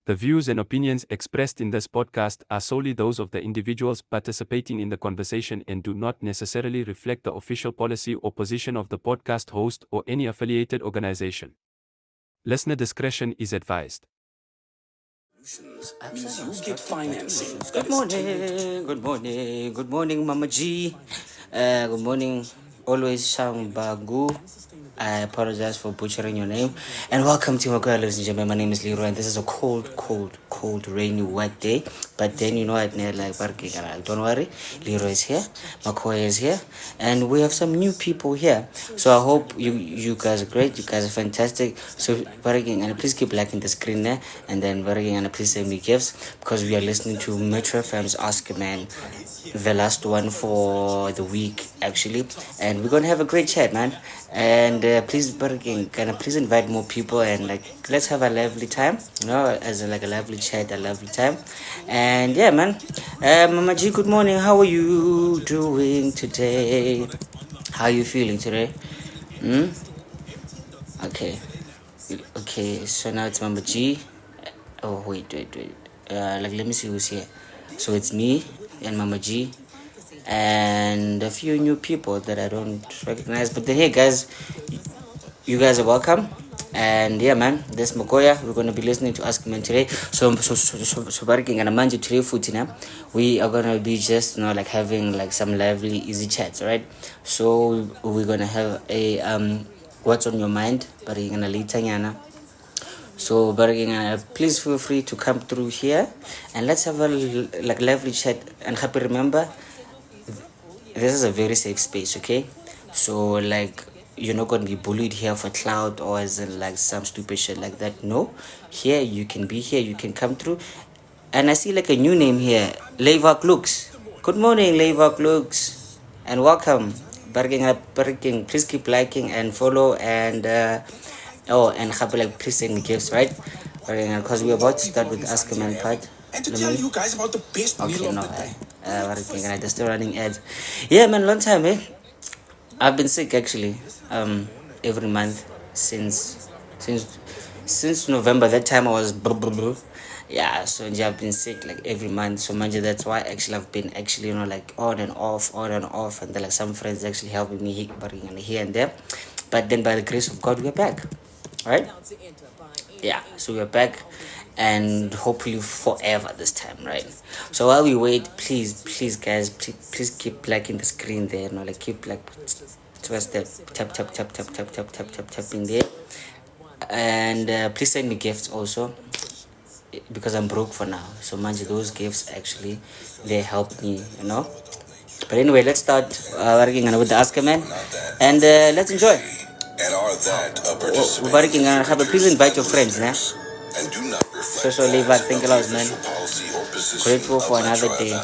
The views and opinions expressed in this podcast are solely those of the individuals participating in the conversation and do not necessarily reflect the official policy or position of the podcast host or any affiliated organization. Listener discretion is advised. You get financing. Good morning, Mama G. Good morning, always Shang Bagu. I apologize for butchering your name. And welcome to my girl, ladies and gentlemen. My name is Leroy, and this is a cold, rainy, wet day. But then you know what, don't worry, Leroy is here, McCoy is here, and we have some new people here. So I hope you guys are great. You guys are fantastic. So and please keep liking the screen there, and then and please send me gifts because we are listening to Metro FM's Ask a Man, the last one for the week actually, and we're gonna have a great chat, man. And please please invite more people, and let's have a lovely time, as a lovely chat, a lovely time. And yeah, man. Mama G, good morning. How are you doing today? How are you feeling today? Okay, so now it's Mama G. Oh, wait. Let me see who's here. So it's me and Mama G and a few new people that I don't recognize. But then, hey, guys, you guys are welcome. And yeah, man, this Makoya, we're gonna be listening to Ask Man today. So barking and Amanji today footina. We are gonna be just having some lively, easy chats, right? So we're gonna have a what's on your mind, barking and Alitanyana. So please feel free to come through here and let's have a lively chat. And happy, remember, this is a very safe space, okay? So you're not going to be bullied here for clout or as in some stupid shit like that. No, here you can be here, you can come through. And I see a new name here, Leivak Looks. Good morning, Leivak Looks, and welcome. Please keep liking and follow, and and please send me gifts, right? Because we're about to start with the Ask a Man part. And to tell you guys about the best meal of the day. They're still running ads. Yeah, man, long time, eh? I've been sick actually. Every month since November. That time I was yeah. So I've been sick every month. So manja, that's why actually I've been on and off, and then some friends actually helping me here and there. But then by the grace of God, we're back, right? Yeah. So we're back. And hopefully forever this time, right? So while we wait, please guys, please keep liking the screen there, keep towards the tapping there, and please send me gifts also, because I'm broke for now. So mind you, those gifts actually they help me, But anyway, let's start working with the Ask a Man, and let's enjoy. And are that Please invite your friends, nah? and do not So leave out, think a lot, man. Grateful for another day.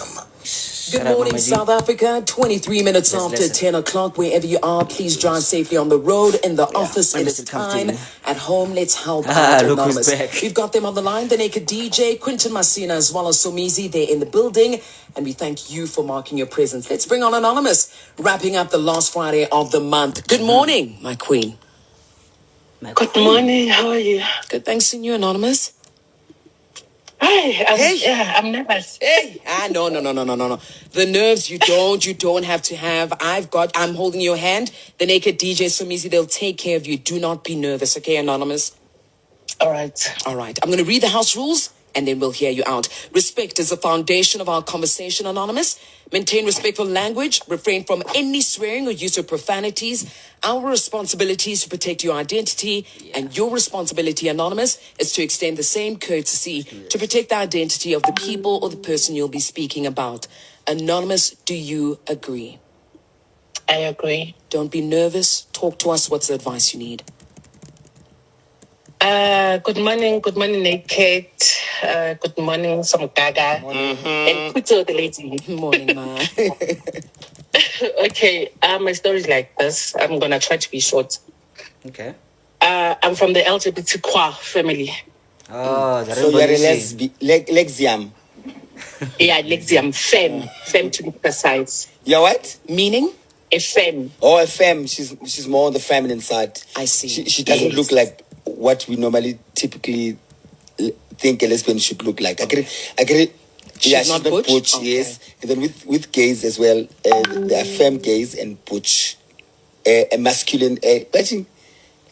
Good morning, South Africa. 23 minutes after 10 o'clock. Wherever you are, please drive safely on the road, in the office, it is time. At home, let's help out Anonymous. We've got them on the line, the Naked DJ, Quinton Masina, as well as Somizi. They're in the building, and we thank you for marking your presence. Let's bring on Anonymous, wrapping up the last Friday of the month. Good morning, my queen. Good morning, how are you? Good, thanks to you, Anonymous. Hi, I'm nervous. Hey, no. The nerves you don't have to have. I'm holding your hand. The Naked DJ, Somizi, they'll take care of you. Do not be nervous, okay, Anonymous? All right. I'm going to read the house rules, and then we'll hear you out. Respect is the foundation of our conversation, Anonymous. Maintain respectful language. Refrain from any swearing or use of profanities. Our responsibility is to protect your identity, and your responsibility, Anonymous, is to extend the same courtesy to protect the identity of the people or the person you'll be speaking about. Anonymous, do you agree? I agree. Don't be nervous. Talk to us. What's the advice you need? Good morning, Naked. Good morning, Samgaga. And Kuto, the lady. Morning, ma. Okay, my story is like this. I'm going to try to be short. Okay. I'm from the LGBTQ family. Oh, so you're a Lexium. Yeah, Lexium. Femme to be precise. You're what? Meaning? A femme. Oh, a femme. She's more on the feminine side. I see. She doesn't look like what we normally typically think a lesbian should look like. I agree. She's not butch? Okay. Yes. And then with gays as well, there are femme gays and butch. A masculine. Imagine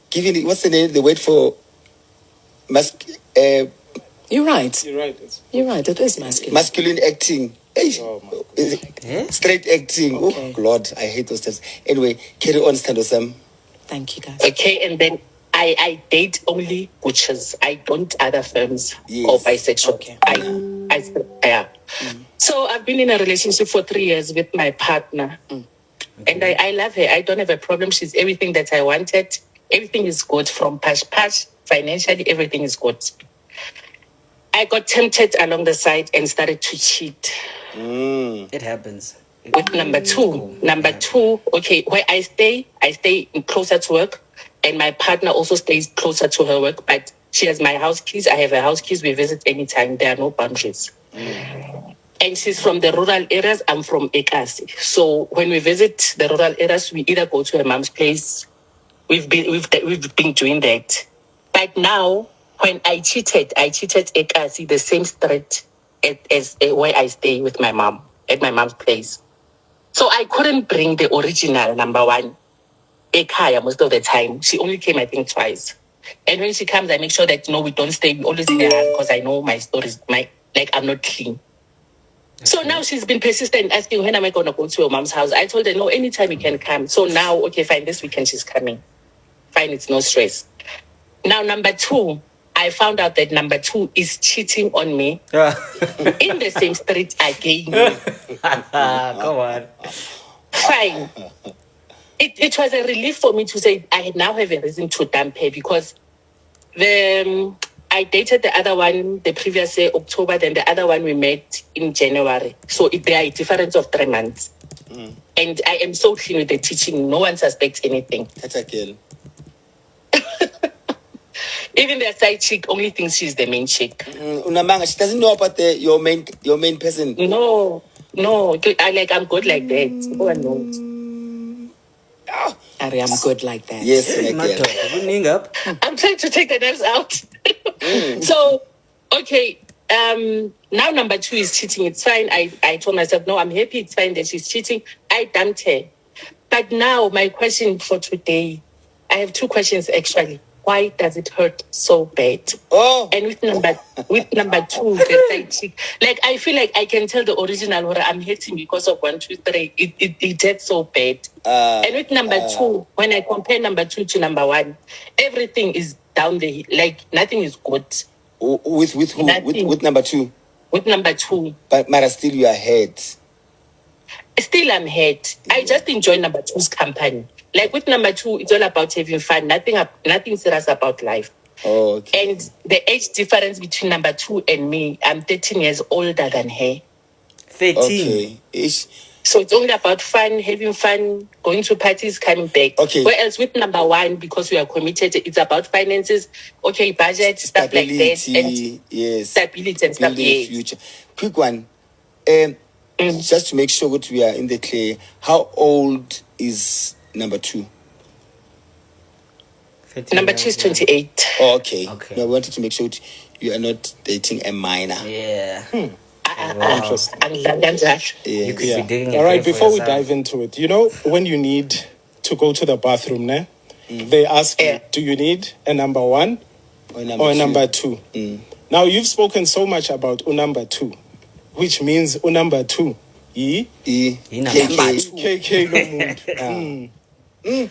giving what's the name? The word for You're right. You're right. You're right. It is masculine. masculine acting. Straight acting. Okay. Oh Lord, I hate those terms. Anyway, carry on, Stando Sam. Thank you, guys. Okay, and then I date only butchers. I don't other firms Yes. or bisexual. Okay. Yeah. So I've been in a relationship for 3 years with my partner. And I love her. I don't have a problem. She's everything that I wanted. Everything is good from pash. Financially, everything is good. I got tempted along the side and started to cheat. It happens. With number two. Number two, okay, where I stay closer to work, and my partner also stays closer to her work, but she has my house keys. I have her house keys. We visit anytime. There are no boundaries. And she's from the rural areas. I'm from Ekasi. So when we visit the rural areas, we either go to her mom's place. We've been doing that. But now, when I cheated Ekasi, the same street as where I stay with my mom, at my mom's place. So I couldn't bring the original number one Ekaya most of the time. She only came, I think, twice. And when she comes, I make sure that, we don't stay. We always in the house because I know my stories, I'm not clean. So now she's been persistent asking, when am I going to go to your mom's house? I told her, no, anytime you can come. So now, okay, fine, this weekend she's coming. Fine, it's no stress. Now, number two, I found out that number two is cheating on me in the same street again. Come on. Fine. It was a relief for me to say I now have a reason to dump her, because I dated the other one the previous year, October, then the other one we met in January. So there are a difference of 3 months. And I am so clean with the teaching. No one suspects anything. That's a girl. Even the side chick only thinks she's the main chick. Unamanga, she doesn't know about your main person. No, I'm good like that. No one knows. Ari, I'm good like that. Yes, my girl. I'm trying to take the nerves out. So, okay. Now number two is cheating. It's fine. I told myself, no, I'm happy. It's fine that she's cheating. I dumped her. But now my question for today, I have 2 questions actually. Why does it hurt so bad? Oh. And with number two, the side chick, I feel like I can tell the original where I'm hating because of 1, 2, 3. It hurts so bad. And with number two, when I compare number two to number one, everything is down there. Nothing is good. With who? With number two. With number two. But Mara, still you are ahead. Still I'm ahead. Yeah. I just enjoy number two's company. With number two, it's all about having fun. Nothing serious about life. Oh, okay. And the age difference between number two and me, I'm 13 years older than her. 13. Okay. So it's only about fun, having fun, going to parties, coming back. Okay. Whereas with number one, because we are committed, it's about finances, okay, budget, stuff like that. And yes. Stability and stuff. Building future. Quick one. Just to make sure that we are in the clear, how old is number two? Number two is 28. Oh, okay. Okay. No, I wanted to make sure you are not dating a minor. Yeah. Interesting. You could be digging. All right, before we dive into it, when you need to go to the bathroom, they ask you, do you need a number one or number two? Now, you've spoken so much about number two, which means number two. KK no mood.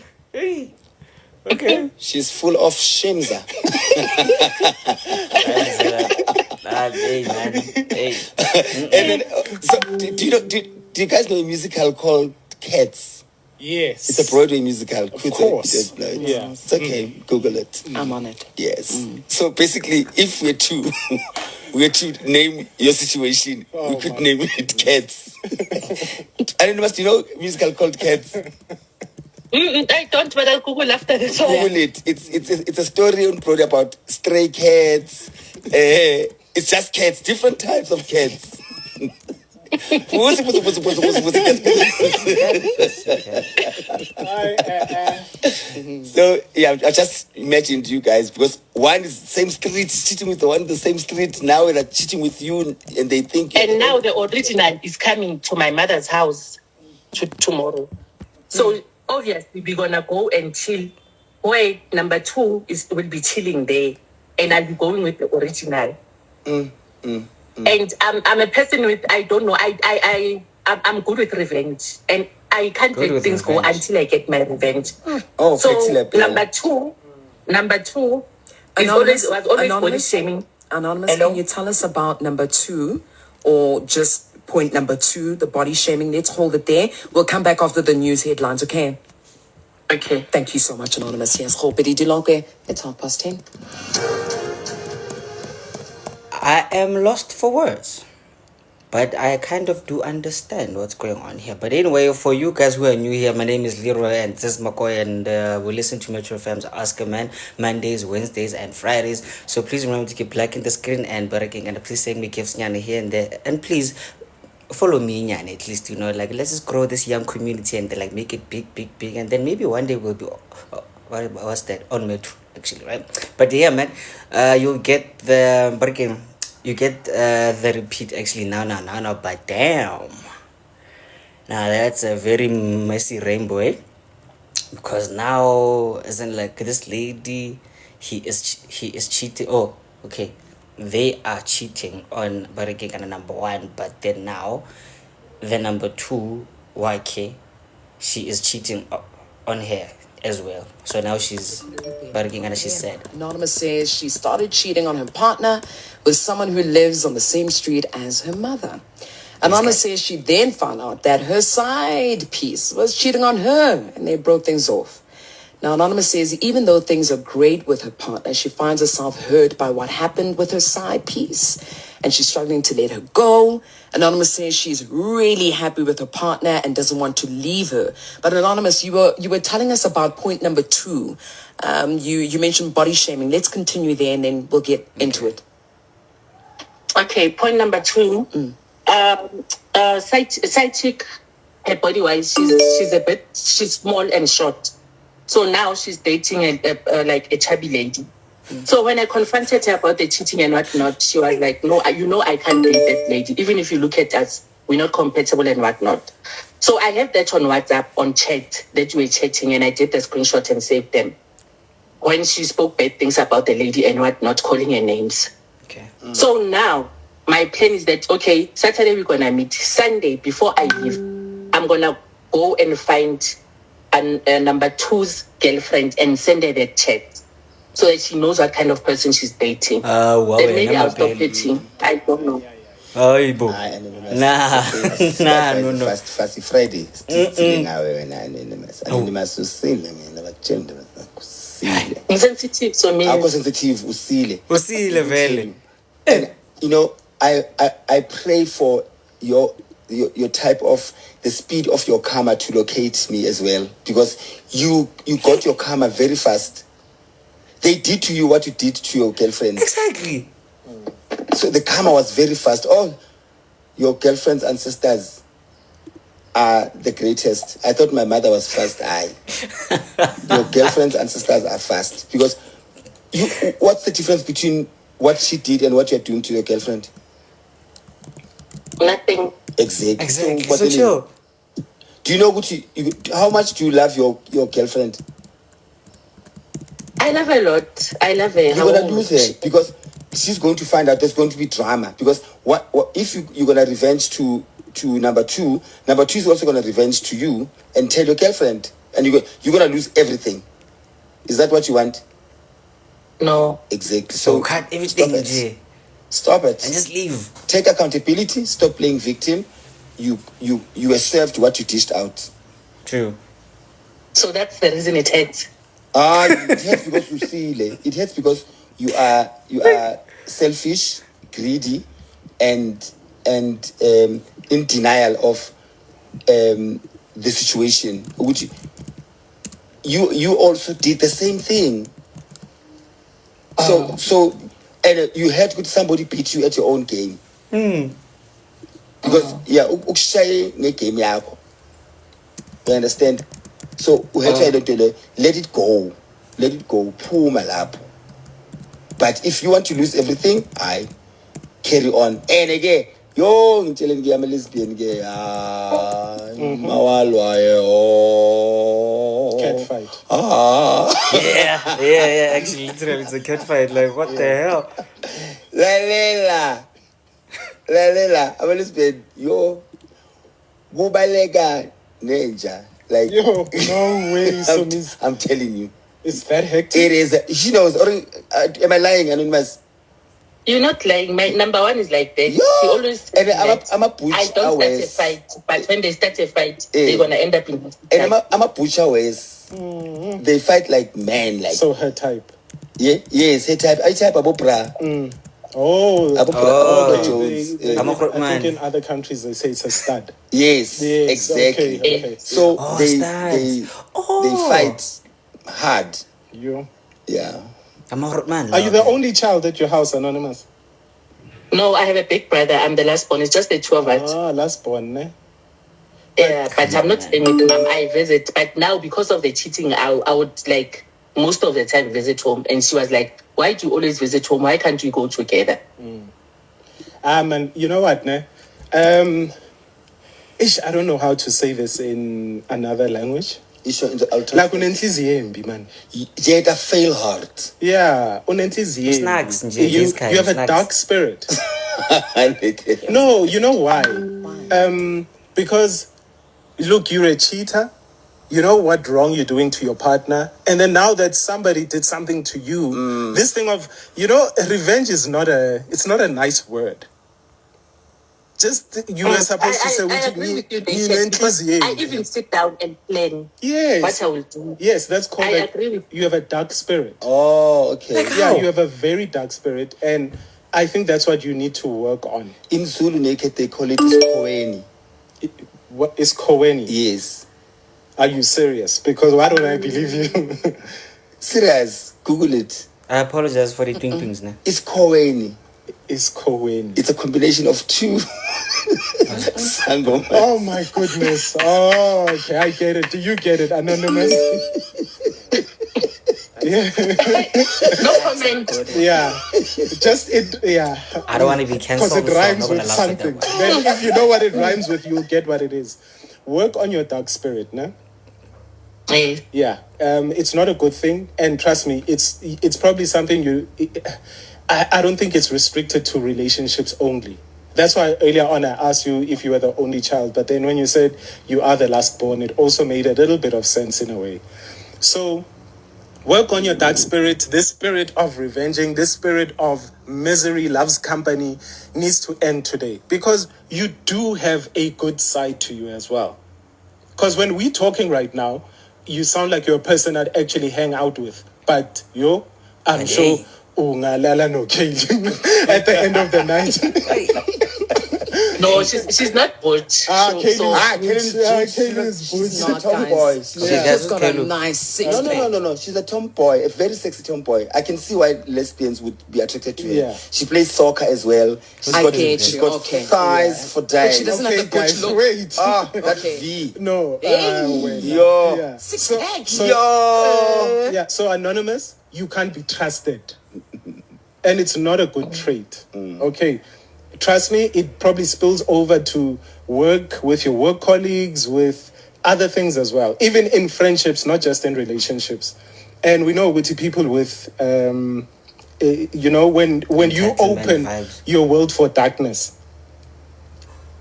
Okay. She's full of shimza. Hey, man. Hey. And then, so, do you guys know a musical called Cats? Yes. It's a Broadway musical. Of course. Yeah. It's okay. Google it. I'm on it. Yes. So basically, if we're to name your situation, we could name it Cats. I don't know, do you know a musical called Cats? I don't, but I'll Google after this one. Google it. It's a story on Broadway about stray cats. It's just cats, different types of cats. So yeah, I just imagined you guys, because one is the same street cheating with the one in the same street. Now they're cheating with you, and they think. And now the original is coming to my mother's house tomorrow. So obviously we're gonna go and chill. Where number 2 will be chilling there, and I'll be going with the original. And I'm a person with, I don't know, I'm good with revenge, and I can't let things go until I get my revenge. Oh, so number two is Anonymous, was always body shaming. Anonymous, can you tell us about number 2, or just point number 2, the body shaming? Let's hold it there. We'll come back after the news headlines, okay? Okay. Thank you so much, Anonymous. Yes, Khopedi Dilonke. It's 10:30. I am lost for words, but I kind of do understand what's going on here. But anyway, for you guys who are new here, my name is Leroy and this is McCoy, and we listen to Metro FM's Ask a Man Mondays, Wednesdays, and Fridays. So please remember to keep liking the screen and barracking, and please send me gifts here and there, and please follow me at least, like, let's just grow this young community and like make it big, and then maybe one day we'll be what's that, on Metro actually, right? But yeah, man, you'll get the barracking. You get the repeat actually now, but damn. Now that's a very messy rainbow, eh? Because now, isn't like this lady, he is cheating. Oh, okay. They are cheating on Barigig and number 1, but then now, the number 2, YK, she is cheating on her as well. So now she's bargaining, and she said Anonymous says she started cheating on her partner with someone who lives on the same street as her mother. Anonymous says she then found out that her side piece was cheating on her, and they broke things off. Now, Anonymous says even though things are great with her partner, she finds herself hurt by what happened with her side piece, and she's struggling to let her go. Anonymous says she's really happy with her partner and doesn't want to leave her. But Anonymous, you were telling us about point number 2. You mentioned body shaming. Let's continue there, and then we'll get into it. Okay, point number 2. Side chick, her body wise, she's small and short. So now she's dating a chubby lady. So when I confronted her about the cheating and whatnot, she was like, no, I can't date that lady. Even if you look at us, we're not compatible and whatnot. So I have that on WhatsApp, on chat, that we were chatting, and I did the screenshot and saved them. When she spoke bad things about the lady and whatnot, calling her names. Okay. So now, my plan is that, okay, Saturday we're going to meet. Sunday, before I leave, I'm going to go and find number 2's girlfriend and send her the chat so that she knows what kind of person she's dating. Wow, then maybe I'll stop dating. I don't know. No. Fast Friday. I'm sensitive, so me. I'm sensitive. Usile vele. And I pray for your type of the speed of your karma to locate me as well, because you got your karma very fast. They did to you what you did to your girlfriend. Exactly. So the karma was very fast. Oh, your girlfriend's ancestors are the greatest. I thought my mother was fast. Your girlfriend's ancestors are fast, because what's the difference between what she did and what you're doing to your girlfriend? Nothing. Exactly. So chill. Do you know how much do you love your girlfriend? I love her a lot. I love her. You're gonna lose her, because she's going to find out there's going to be drama. Because what if you're gonna revenge to number 2? Number 2 is also gonna revenge to you and tell your girlfriend, and you're gonna lose everything. Is that what you want? No. Exactly. So cut everything. Stop it. And just leave. Take accountability. Stop playing victim. You were served what you dished out. True. So that's the reason it hurts. It hurts because you see, it hurts because you are selfish, greedy, and in denial of the situation. Which you also did the same thing. So and you had somebody beat you at your own game. because ukushaye ngegame yakho, you understand? So let it go, phuma lapho. But if you want to lose everything, I carry on. And again, I'm telling you, I'm a lesbian. Cat fight. Yeah. Actually, literally, it's a cat fight. Like, what the hell? Lalela, I'm a lesbian. Gubalega ninja. Like, no way. I'm telling you. Is that hectic? It is. She knows. Am I lying, Anonymous? You're not lying. My number one is like that. Yo! She always And I'm a butcher. I don't start a fight, but when they start a fight, they're gonna end up in hospital. And I'm a butcher ways. They fight like men, like. So her type. Yeah, yes, her type. I type abopra. Oh, I think in other countries they say it's a stud. Yes, exactly. Okay. So they fight hard. Yeah. Are you the only child at your house, Anonymous? No, I have a big brother. I'm the last born. It's just the two of us. Last born, ne? Yeah, but I'm not staying with mom. I visit. But now, because of the cheating, I would like most of the time visit home. And she was like, why do you always visit home? Why can't we go together? And you know what, ne? I don't know how to say this in another language. Like unenhliziyo man. Yet a fail heart. Yeah, unenhliziyo. Snacks. You have a dark spirit. No, you know why? Because look, you're a cheater. You know what wrong you're doing to your partner, and then now that somebody did something to you, this thing of revenge is not a nice word. Just you were supposed to say, I agree with you, because I even sit down and plan what I will do. Yes, that's called. I agree with you. Have a dark spirit. Oh, okay. Yeah, you have a very dark spirit, and I think that's what you need to work on. In Zulu naked, they call it iskoweni. What is koweni? Yes. Are you serious? Because why don't I believe you? Serious. Google it. I apologize for the things now. It's koweni. Is koweni. It's a combination of two. Oh my goodness. Oh, okay, I get it. Do you get it, Anonymous? No comment. Yeah. Just it. Yeah. I don't want to be cancelled. Because it rhymes with something. Then if you know what it rhymes with, you'll get what it is. Work on your dark spirit, no? Yeah. It's not a good thing, and trust me, it's probably something I don't think it's restricted to relationships only. That's why earlier on I asked you if you were the only child, but then when you said you are the last born, it also made a little bit of sense in a way. So work on your dark spirit. This spirit of revenging, this spirit of misery loves company needs to end today, because you do have a good side to you as well. Because when we're talking right now, you sound like you're a person I'd actually hang out with, but I'm sure ungalala no Kaylin at the end of the night. No, she's not butch. Kaylin is butch. She's a tomboy. She's got a nice six. No. She's a tomboy, a very sexy tomboy. I can see why lesbians would be attracted to her. Yeah. She plays soccer as well. She's got thighs for days. But she doesn't have the butch look. Wait. That V. No. Yo. Yeah. Six pack. Yeah. So Anonymous, you can't be trusted. And it's not a good trait. Okay. Trust me, it probably spills over to work with your work colleagues, with other things as well. Even in friendships, not just in relationships. And we know with people with, when you open your world for darkness,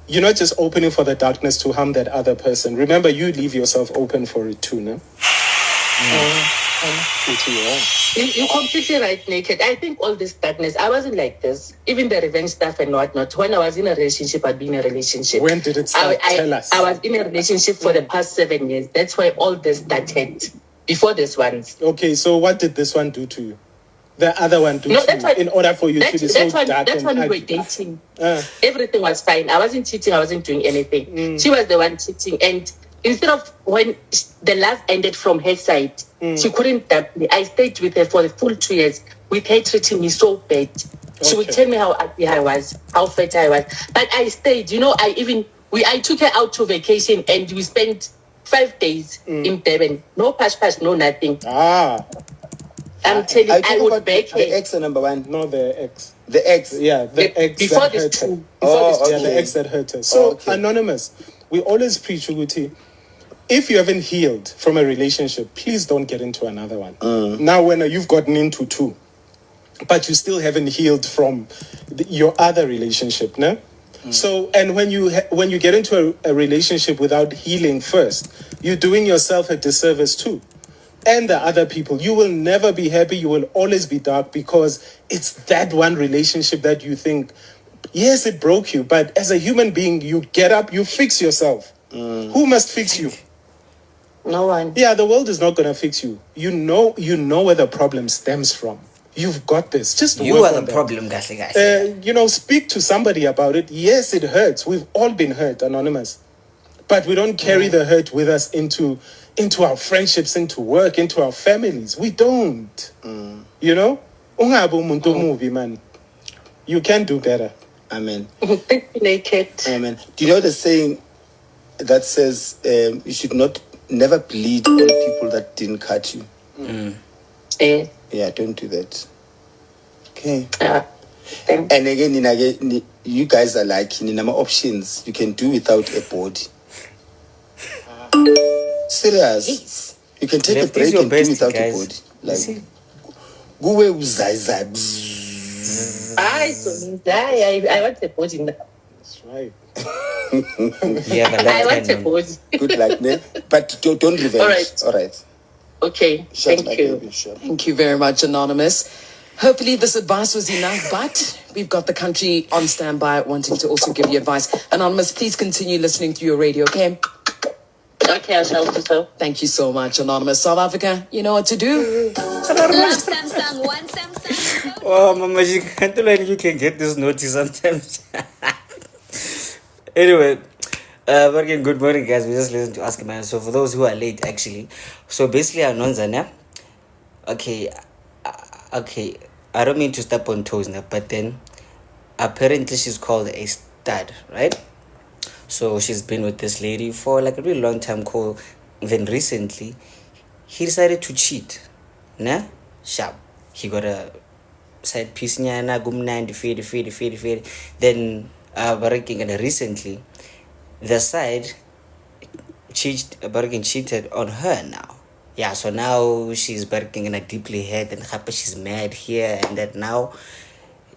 you're not just opening for the darkness to harm that other person. Remember, you leave yourself open for it too, no? You're completely right, Naked. I think all this darkness, I wasn't like this. Even the revenge stuff and whatnot. When I was in a relationship, I'd been in a relationship. When did it start? Tell us. I was in a relationship for the past 7 years. That's why all this started. Before this one. Okay, so what did this one do to you? The other one do to you? In order for you to be so dark. That's when we were dating. Everything was fine. I wasn't cheating. I wasn't doing anything. She was the one cheating. And instead of when the love ended from her side, she couldn't dump me. I stayed with her for the full 2 years with her treating me so bad. She would Okay. tell me how ugly I was, how fat I was. But I stayed, I took her out to vacation and we spent 5 days in Durban. No pass, no nothing. I'm telling you, I would beg her. The ex or number one? No, the ex. The ex? Yeah, the ex before that this hurt her. two. Before this Yeah, two. the ex that hurt her. So, Okay. Anonymous, we always preach, Uguti, if you haven't healed from a relationship, please don't get into another one. Now, when you've gotten into two, but you still haven't healed from your other relationship, no? So, and when you get into a relationship without healing first, you're doing yourself a disservice too. And the other people, you will never be happy. You will always be dark because it's that one relationship that you think, yes, it broke you, but as a human being, you get up, you fix yourself. Who must fix you? No one. Yeah, the world is not going to fix you. You know where the problem stems from. You've got this. Just You work are on the that. problem, guys. Speak to somebody about it. Yes, it hurts. We've all been hurt, Anonymous. But we don't carry the hurt with us into our friendships, into work, into our families. We don't. You know? Ungabi umuntu omubi, man. You can do better. Amen. Naked. Amen. Do you know the saying that says you should never bleed on people that didn't cut you? Eh. Yeah, don't do that. Okay. Thank And again, you guys are like in number options. You can do without a body. Serious. You can take Left a break is your and do best, without guys. a body. You Like, see? go away with zai. I want a body now. That's right. You have a I left want hand a on. Good body. luck, ne? But don't revenge. All right. All right. Okay, Shut thank my you. baby, shut. Thank you very much, Anonymous. Hopefully this advice was enough, but we've got the country on standby wanting to also give you advice. Anonymous, please continue listening to your radio, okay? Okay, I shall do so. Thank you so much, Anonymous. South Africa, you know what to do. Love Samsung, one Samsung. Oh, Mama, you can't like you can get this naughty sometimes. Anyway, again, good morning, guys. We just listened to Ask a Man. So for those who are late, actually, so basically, Anonza, okay, I don't mean to step on toes now, but then apparently she's called a stud, right? So she's been with this lady for like a really long time. Then recently, he decided to cheat. Nah, sharp. He got a side piece. Nyana gumnandi feed. Then recently, the side cheated on her now. Yeah, so now she's working in a deeply hurt and happy. She's mad here and that now.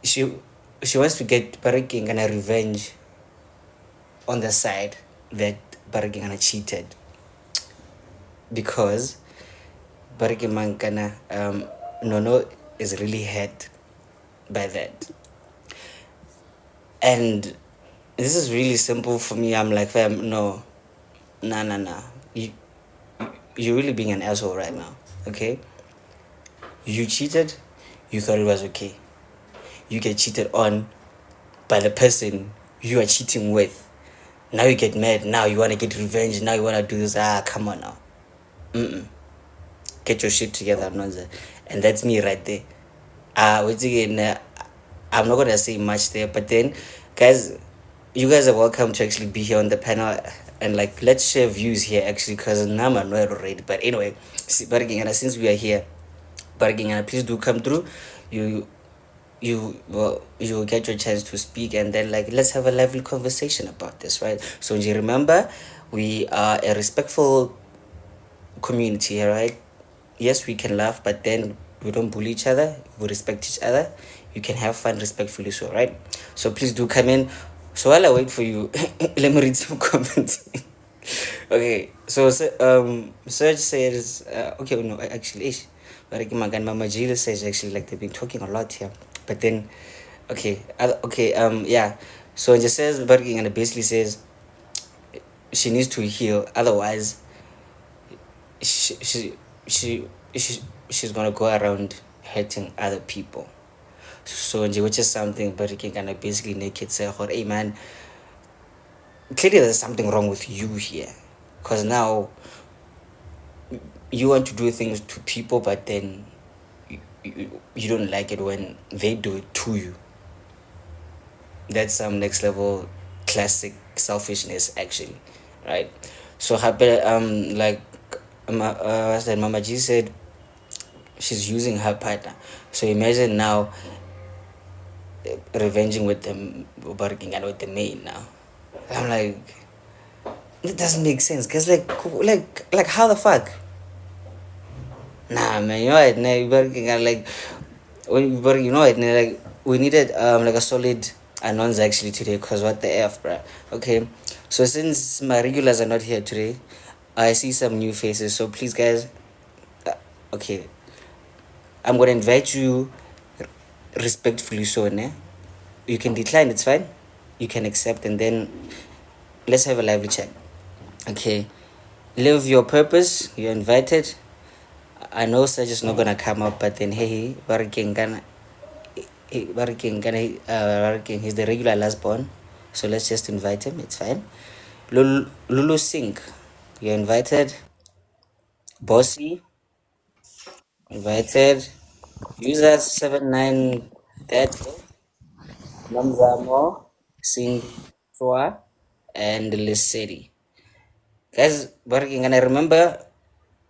She wants to get working and a revenge on the side that Baragingana cheated, because Baragimangana Nono is really hurt by that. And this is really simple for me. I'm like, fam, no. You're really being an asshole right now, okay? You cheated, you thought it was okay. You get cheated on by the person you are cheating with. Now you get mad, now you want to get revenge, now you want to do this. Come on now. Get your shit together, Nonza. And that's me right there. Once again, I'm not going to say much there, but then, guys, you guys are welcome to actually be here on the panel. And like, let's share views here actually, because now I'm annoyed already. But anyway, since we are here, please do come through. You get your chance to speak, and then like let's have a lively conversation about this, right? So you remember, we are a respectful community here, right? Yes, we can laugh, but then we don't bully each other. We respect each other. You can have fun respectfully, so right? So please do come in. So while I wait for you, let me read some comments. Okay, so Serge says, okay, no, actually, Mama Jila says actually like they've been talking a lot here, but then, yeah. So it just says, and it basically says she needs to heal, otherwise, she's gonna go around hurting other people. So which is something, but it can basically make it say, hey man, clearly there's something wrong with you here, because now you want to do things to people, but then you don't like it when they do it to you. That's some next level classic selfishness actually, right? So happy like what's that Mama G said she's using her partner. So imagine now revenging with them working and with the maid now. I'm like it doesn't make sense because like how the fuck. Nah, man, you know what? Nah, working and like when you work, you know what? Nah, like we needed like a solid announce actually today because what the f, bruh. Okay, so since my regulars are not here today, I see some new faces. So please, guys, okay, I'm gonna invite you respectfully. So, ne? You can decline. It's fine. You can accept, and then let's have a lively chat. Okay, live your purpose. You're invited. I know Saj is not gonna come up, but then hey, Baraking gonna he's the regular last born. So let's just invite him, it's fine. Lulu Singh, you're invited. Bossy, invited. User 79 that Namzamo, Singh Chua, and Lesedi. Guys, working and I remember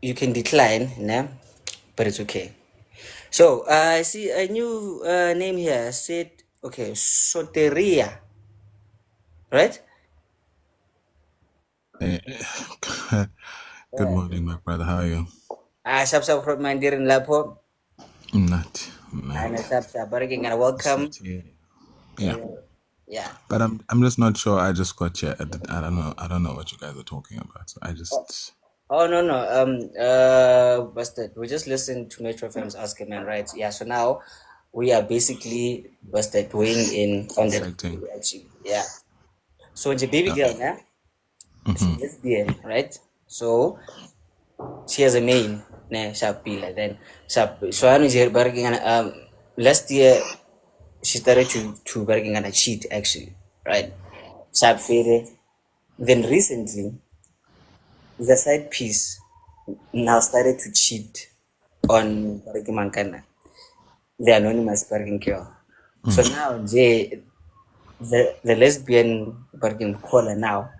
you can decline, nah, but it's okay. So I see a new name here. Said okay, Soteria, right? Good morning, my brother. How are you? Sab from Mandirin Lapo. I'm not. And Sab Barking and welcome. Yeah, Yeah. but I'm just not sure. I just got here. I don't know. I don't know what you guys are talking about. So I just. Oh no. What's that? We just listened to Metro FM's Ask a Man, right? Yeah. So now we are basically what's that weighing in on that Dissecting. actually. Yeah. So the baby girl, yeah, she's lesbian, right? So she has a main, ne, sharp like then sharp. So I know barking and last year she started to barking and cheat actually, right? Sharp faded. Then recently the side piece now started to cheat on Barking Mankana, the anonymous Barking girl. So now the lesbian Barking caller now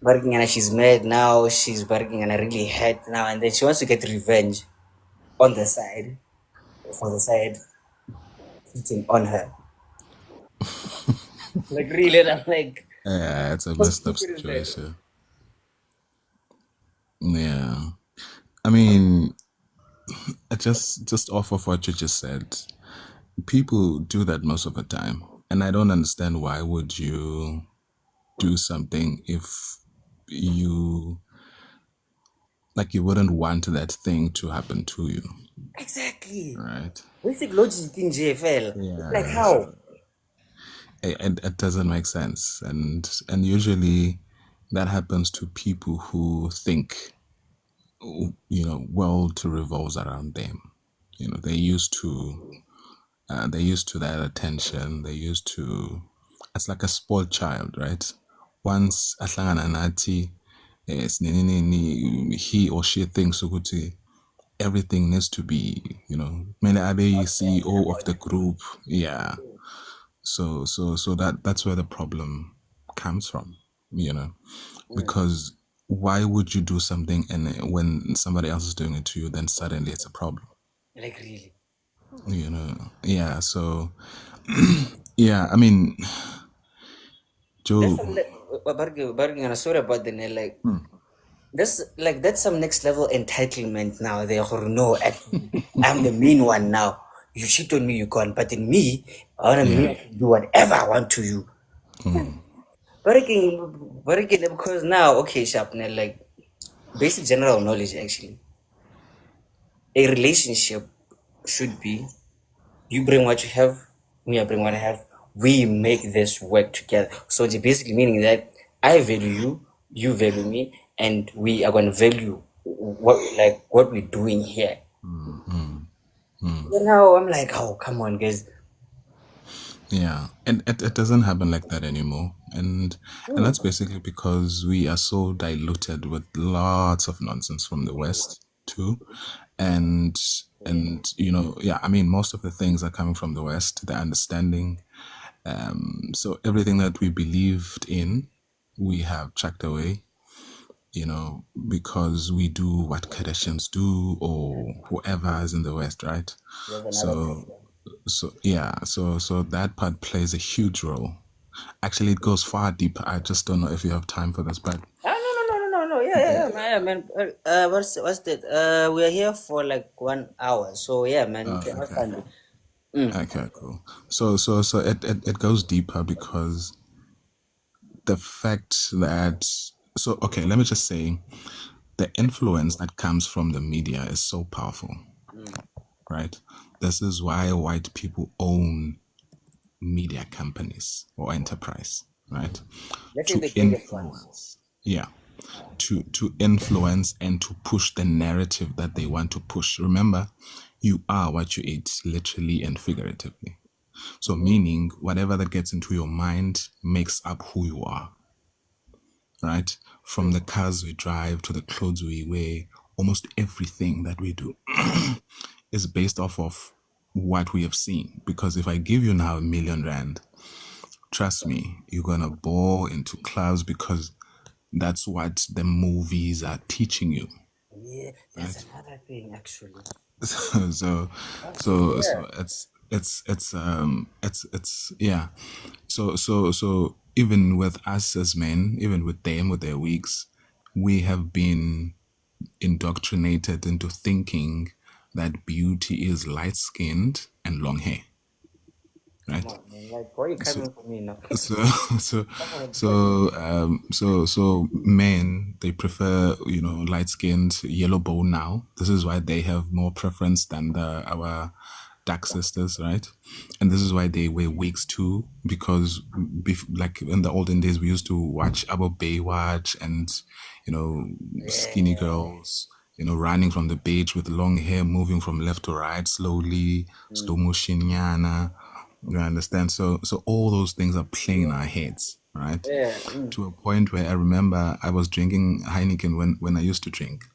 barking and she's mad now, she's barking and I really hurt now, and then she wants to get revenge on the side for the side cheating on her. Like really, and I'm like, Yeah, it's a how messed up stupid is that? situation. Yeah, I mean, just off of what you just said, people do that most of the time, and I don't understand why would you do something if you like you wouldn't want that thing to happen to you, Exactly. right? Basic logic in JFL. Like Yeah, how? it doesn't make sense, and usually that happens to people who think world revolves around them. They're used to that attention. They're used to, it's like a spoiled child, right? Once ahlangana nathi he or she thinks ukuthi everything needs to be, kumele abe CEO of the group. Yeah. So that's where the problem comes from, because why would you do something and when somebody else is doing it to you, then suddenly it's a problem, Like really. Yeah. So yeah, I mean, That's Joe. some barking and sorry about the like that's some next level entitlement now. They no, actually, I'm the mean one now. You cheat on me, you gone, but in me, I wanna Yeah. me I can do whatever I want to you. Barking because now okay, sharpner like basic general knowledge actually. A relationship should be you bring what you have, me I bring what I have. We make this work together. So it's basically meaning that I value you, you value me, and we are going to value what we're doing here. So now I'm like, oh come on, guys. Yeah, and it doesn't happen like that anymore, and that's basically because we are so diluted with lots of nonsense from the West too, and yeah, I mean most of the things are coming from the West, the understanding, So everything that we believed in, we have chucked away, because we do what Kardashians do or whoever is in the West, right? There's another So, so that part plays a huge role. Actually, it goes far deeper. I just don't know if you have time for this, but No. Yeah, man. What's that? We are here for like 1 hour, so yeah, man. You can have okay, fun. okay, cool. So it goes deeper because the fact that okay, let me just say, the influence that comes from the media is so powerful, right? This is why white people own media companies or enterprise, right? Let's say To the biggest ones. influence, yeah, to influence and to push the narrative that they want to push. Remember, you are what you eat, literally and figuratively. So meaning whatever that gets into your mind makes up who you are, right? From the cars we drive to the clothes we wear, almost everything that we do is based off of what we have seen. Because if I give you now R1,000,000, trust me, you're gonna bore into clubs because that's what the movies are teaching you, Yeah, that's right? another thing actually. so so it's yeah. So even with us as men, even with them with their wigs, we have been indoctrinated into thinking that beauty is light skinned and long hair, Come right? on, man. Like, why are you So coming for me now? so so Come on, so men, they prefer, light skinned, yellow bone now. This is why they have more preference than our dark sisters, right? And this is why they wear wigs too, because like in the olden days we used to watch our Baywatch and skinny girls, running from the beach with long hair, moving from left to right slowly, slow motion yana. You understand? So all those things are playing in our heads, right? yeah. To a point where I remember I was drinking Heineken when I used to drink.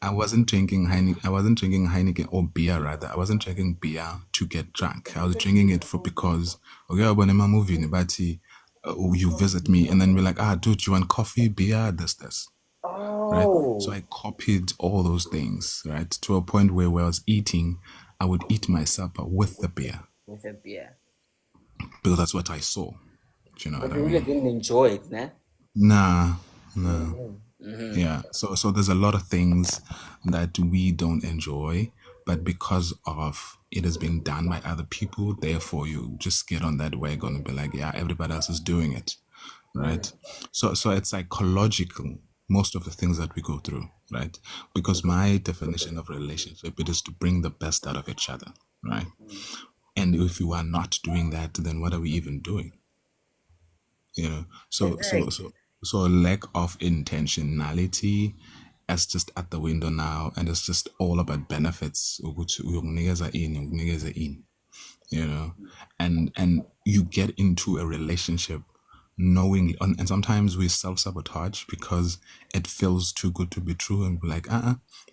I wasn't drinking Heineken. I wasn't drinking Heineken or beer rather. I wasn't drinking beer to get drunk. I was drinking it for because okay, when I'm moving, but you visit me and then we're like, dude, you want coffee, beer, this, right? So Oh, I copied all those things, right? To a point where I was eating, I would eat my supper with the beer with a beer. because that's what I saw. Do you know But what I you really mean? didn't enjoy it, nah? Nah, no. Yeah. So there's a lot of things that we don't enjoy, but because of it is being done by other people, therefore you just get on that wagon and be like, yeah, everybody else is doing it, right? So it's psychological, most of the things that we go through, right? Because my definition of relationship, it is to bring the best out of each other, right? And if you are not doing that, then what are we even doing? So so Exactly. so so a lack of intentionality is just at the window now, and it's just all about benefits ukuthi uyokunikeza ini, uyokunikeza ini, you know and you get into a relationship knowingly, and sometimes we self-sabotage because it feels too good to be true, and we're like,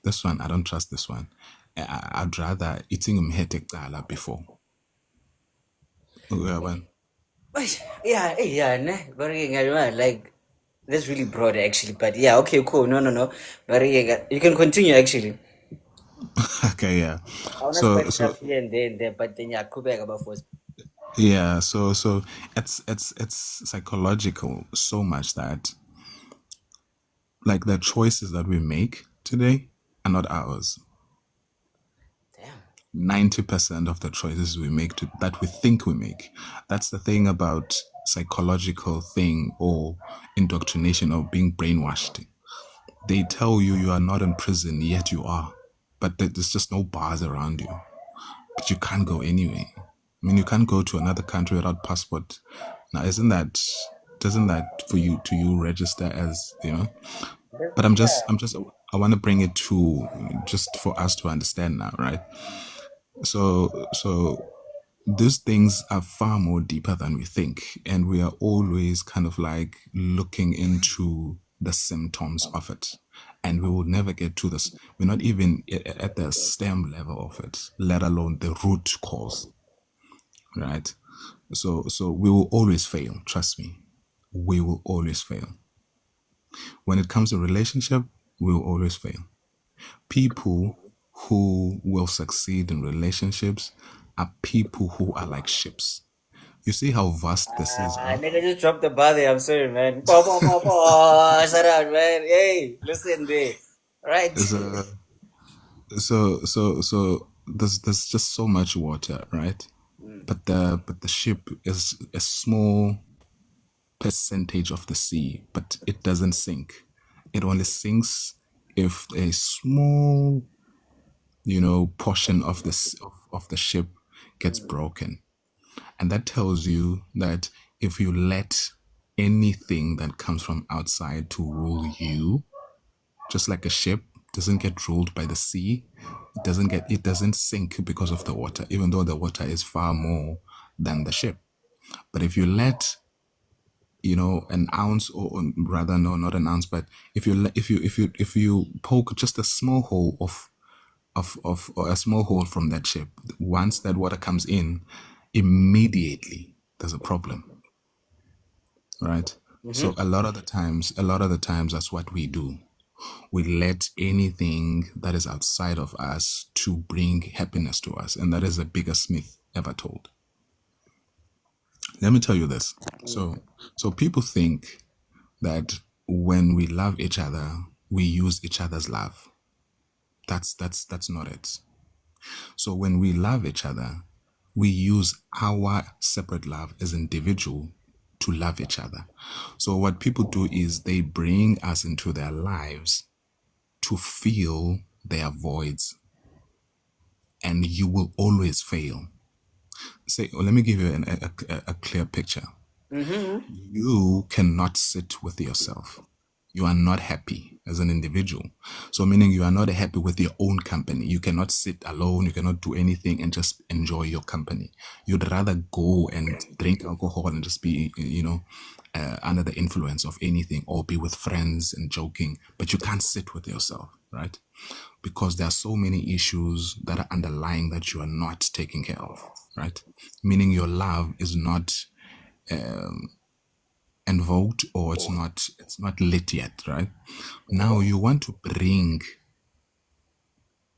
this one, I don't trust this one. I'd rather eating before. Yeah. But yeah, nah. But yeah, like that's really broad actually. But yeah, okay, cool. No. But yeah, you can continue actually. Okay, yeah. I wanna So spice it so up here and there, but then yeah, go back about first. Yeah, so it's psychological so much that like the choices that we make today are not ours. Damn. 90% of the choices we make that we think we make. That's the thing about psychological thing or indoctrination or being brainwashed. They tell you you are not in prison, yet you are. But there's just no bars around you. But you can't go anyway. I mean, you can't go to another country without passport. Now, doesn't that for you to you register as, But I want to bring it to just for us to understand now, right? So these things are far more deeper than we think, and we are always kind of like looking into the symptoms of it, and we will never get to this. We're not even at the stem level of it, let alone the root cause, right? So we will always fail. Trust me, we will always fail. When it comes to relationship, we will always fail. People who will succeed in relationships are people who are like ships. You see how vast this is, right? Nigga just dropped the bar there. I'm sorry, man. Shut up, man. Hey, listen there. Right. So there's just so much water, right? But the ship is a small percentage of the sea, but it doesn't sink. It only sinks if a small, portion of the ship gets broken. And that tells you that if you let anything that comes from outside to rule you, just like a ship doesn't get ruled by the sea, it doesn't sink because of the water, even though the water is far more than the ship. But if you let an ounce, or rather, no, not an ounce, but if you poke just a small hole or a small hole from that ship, once that water comes in, immediately there's a problem, right? So a lot of the times that's what we do. We let anything that is outside of us to bring happiness to us, and that is the biggest myth ever told. Let me tell you this. So people think that when we love each other, we use each other's love. That's not it. So when we love each other, we use our separate love as individual to love each other. So what people do is they bring us into their lives to fill their voids, and you will always fail. Let me give you a clear picture. You cannot sit with yourself. You are not happy as an individual. So meaning you are not happy with your own company. You cannot sit alone. You cannot do anything and just enjoy your company. You'd rather go and drink alcohol and just be, under the influence of anything, or be with friends and joking. But you can't sit with yourself, right? Because there are so many issues that are underlying that you are not taking care of, right? Meaning your love is not invoked, or it's not lit yet, right? Now you want to bring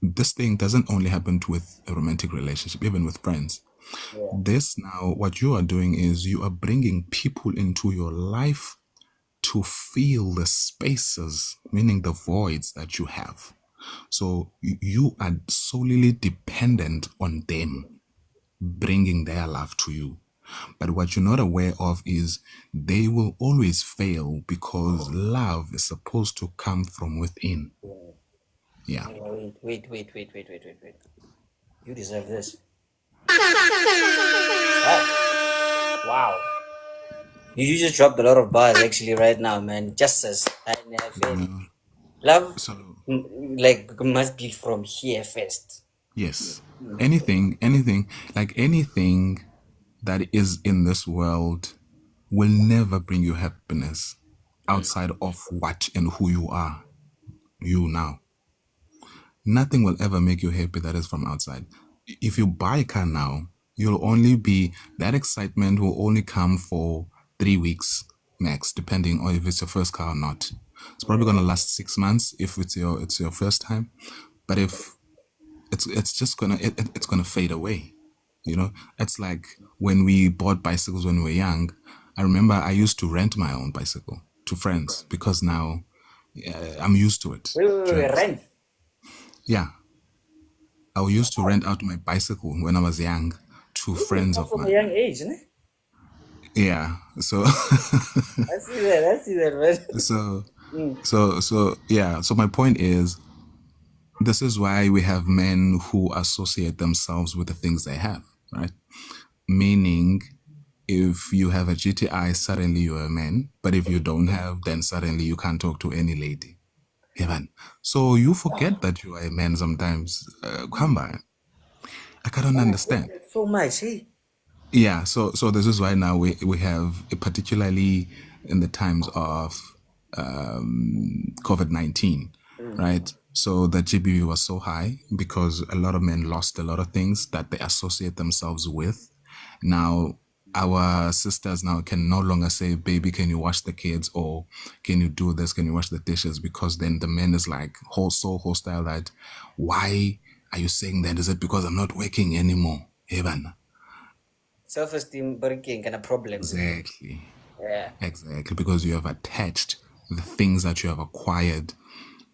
this thing. Doesn't only happen with a romantic relationship, even with friends. This, now what you are doing is you are bringing people into your life to fill the spaces, meaning the voids that you have. So you are solely dependent on them bringing their love to you. But what you're not aware of is they will always fail, because love is supposed to come from within. Yeah. Wait. You deserve this. Wow. You just dropped a lot of bars actually right now, man. Justice. Love, must be from here first. Yes. Anything that is in this world will never bring you happiness outside of what and who you are. You now. Nothing will ever make you happy that is from outside. If you buy a car now, that excitement will only come for 3 weeks max, depending on if it's your first car or not. It's probably gonna last 6 months if it's your first time, but if it's just gonna fade away. It's like when we bought bicycles when we were young. I remember I used to rent my own bicycle to friends, because now I'm used to it. Wait, rent? Yeah. I used to rent out my bicycle when I was young to friends of From mine. a young age, isn't it? Yeah. So I see that, man. So my point is, this is why we have men who associate themselves with the things they have, right? Meaning, if you have a GTI, suddenly you're a man. But if you don't have, then suddenly you can't talk to any lady. Heaven. So you forget that you are a man sometimes. Come by. I can't understand. So much, hey? Yeah, so this is why now we have, particularly in the times of COVID-19, right? So the GBV was so high because a lot of men lost a lot of things that they associate themselves with. Now our sisters now can no longer say, baby, can you wash the kids, or can you do this, can you wash the dishes, because then the man is like so hostile that, why are you saying that? Is it because I'm not working anymore? Evan. Self-esteem breaking kind of problems. Exactly. Yeah. Exactly, because you have attached the things that you have acquired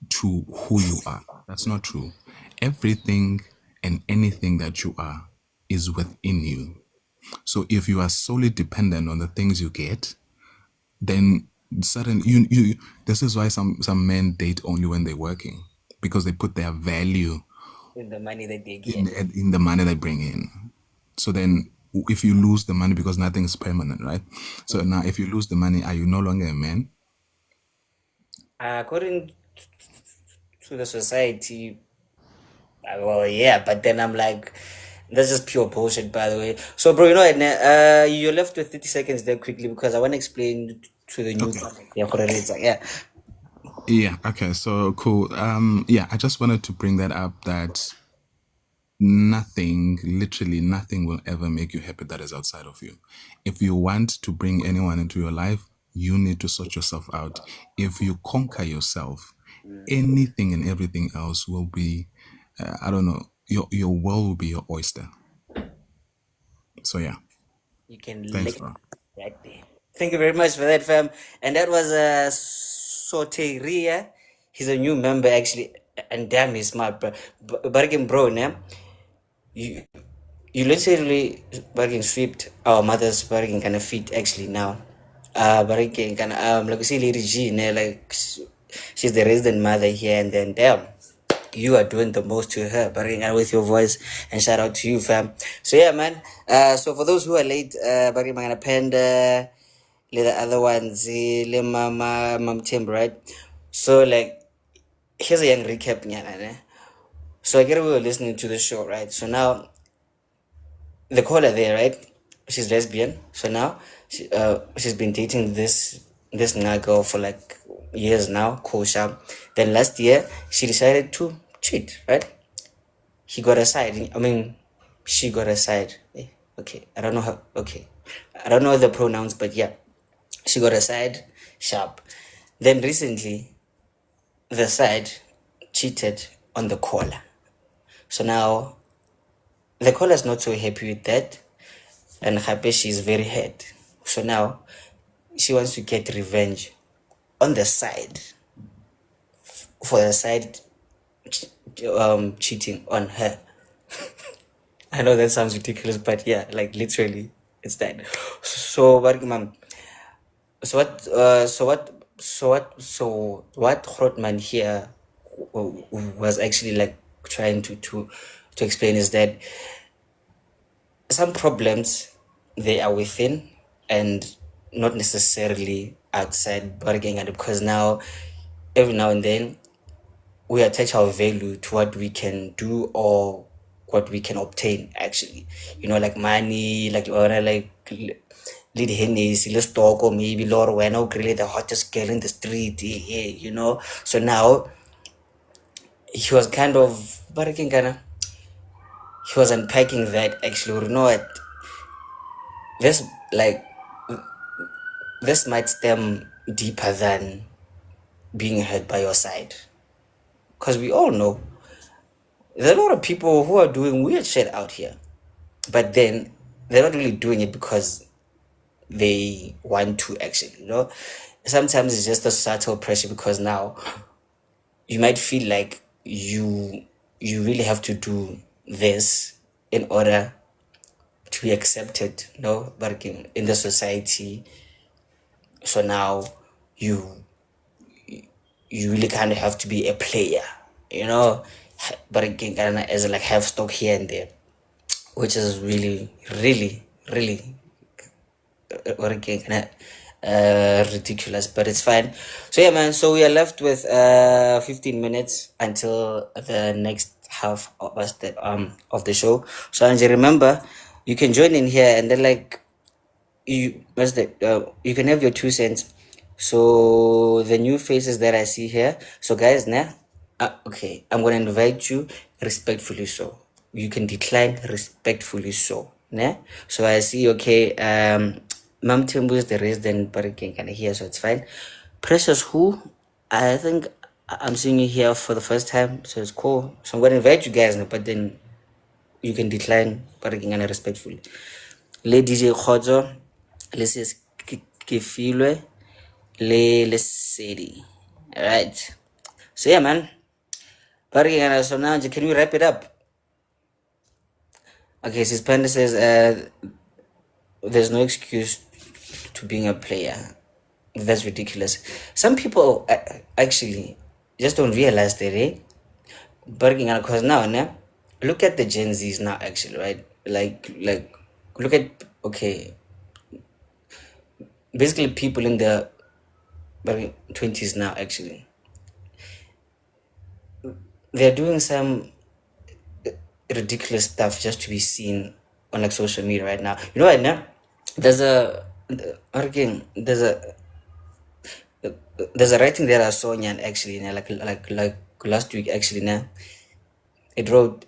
to who you are. That's not true. Everything and anything that you are is within you. So if you are solely dependent on the things you get, then suddenly you this is why some men date only when they're working, because they put their value In the money that they get. in the money they bring in. So then if you lose the money, because nothing is permanent, right? So now if you lose the money, are you no longer a man? According to the society, well, yeah, but then I'm like, that's just pure bullshit, by the way. So, bro, you know what? You're left with 30 seconds there quickly because I want to explain to the new topic. Yeah, for the later. Yeah. Yeah, okay, so cool. Yeah, I just wanted to bring that up, that nothing, literally nothing will ever make you happy that is outside of you. If you want to bring anyone into your life, you need to sort yourself out. If you conquer yourself, anything and everything else will be, I don't know, your world will be your oyster. So yeah, You can thanks, lick bro. right there. Thank you very much for that, fam. And that was Soteria. He's a new member, actually. And damn, he's smart, bro. But again, bro, now, you literally bargain swept our mother's bargain kind of feet actually now. Bargain kind of like we see Lady G, like she's the resident mother here, and then damn, you are doing the most to her, bargain with your voice, and shout out to you, fam. So yeah, man. So for those who are late, bargain Mangana Panda, the other ones, le Mom Tim, right? So like, here's a young recap, nyana. So I get we were listening to the show, right? So now the caller there, right? She's lesbian. So now she's been dating this girl for like years now, cool sharp. Then last year she decided to cheat, right? He got aside. I mean, she got aside. Okay, I don't know how. Okay, I don't know the pronouns, but yeah, she got aside sharp. Then recently, the side cheated on the caller. So now the caller is not so happy with that, and happy she's very hurt. So now she wants to get revenge on the side for the side cheating on her. I know that sounds ridiculous, but yeah, like literally, it's that. So what, ma'am? So what? So what Grootman here was actually like trying to explain is that some problems, they are within and not necessarily outside bargaining, because now every now and then we attach our value to what we can do or what we can obtain actually, like money, like or like lead Hennessy, let's talk, or maybe Lord when I really the hottest girl in the street, yeah. So now he was kind of bargaining, he was unpacking that actually, what, this like this might stem deeper than being hurt by your side. Because we all know there are a lot of people who are doing weird shit out here. But then they're not really doing it because they want to actually, Sometimes it's just a subtle pressure because now you might feel like you really have to do this in order to be accepted, but in the society. So now you really kind of have to be a player, but again, as like have stock here and there, which is really, really, really, ridiculous, but it's fine. So yeah, man. So we are left with 15 minutes until the next half of the show. So Angie, remember, you can join in here and then like you can have your 2 cents. So the new faces that I see here. So guys, now, okay, I'm gonna invite you respectfully. So you can decline respectfully. So Ne? So I see, okay, Mam Timbu is the resident Bariking kind of here, so it's fine. Precious who? I think I'm seeing you here for the first time, so it's cool. So I'm gonna invite you guys, but then you can decline Bariking kind of respectfully. Le DJ Khodzo, le Sis Kifilwe, le Lesedi. Alright. So yeah, man. Bariking, so now can we wrap it up? Okay, Sis Panda says, there's no excuse to being a player. That's ridiculous. Some people actually just don't realize that, eh? Because now, look at the Gen Zs now, actually, right? Like, look at, okay, basically people in the 20s now, actually. They're doing some ridiculous stuff just to be seen on like social media right now. You know what, now? There's a writing there I saw actually, like last week actually, now it wrote,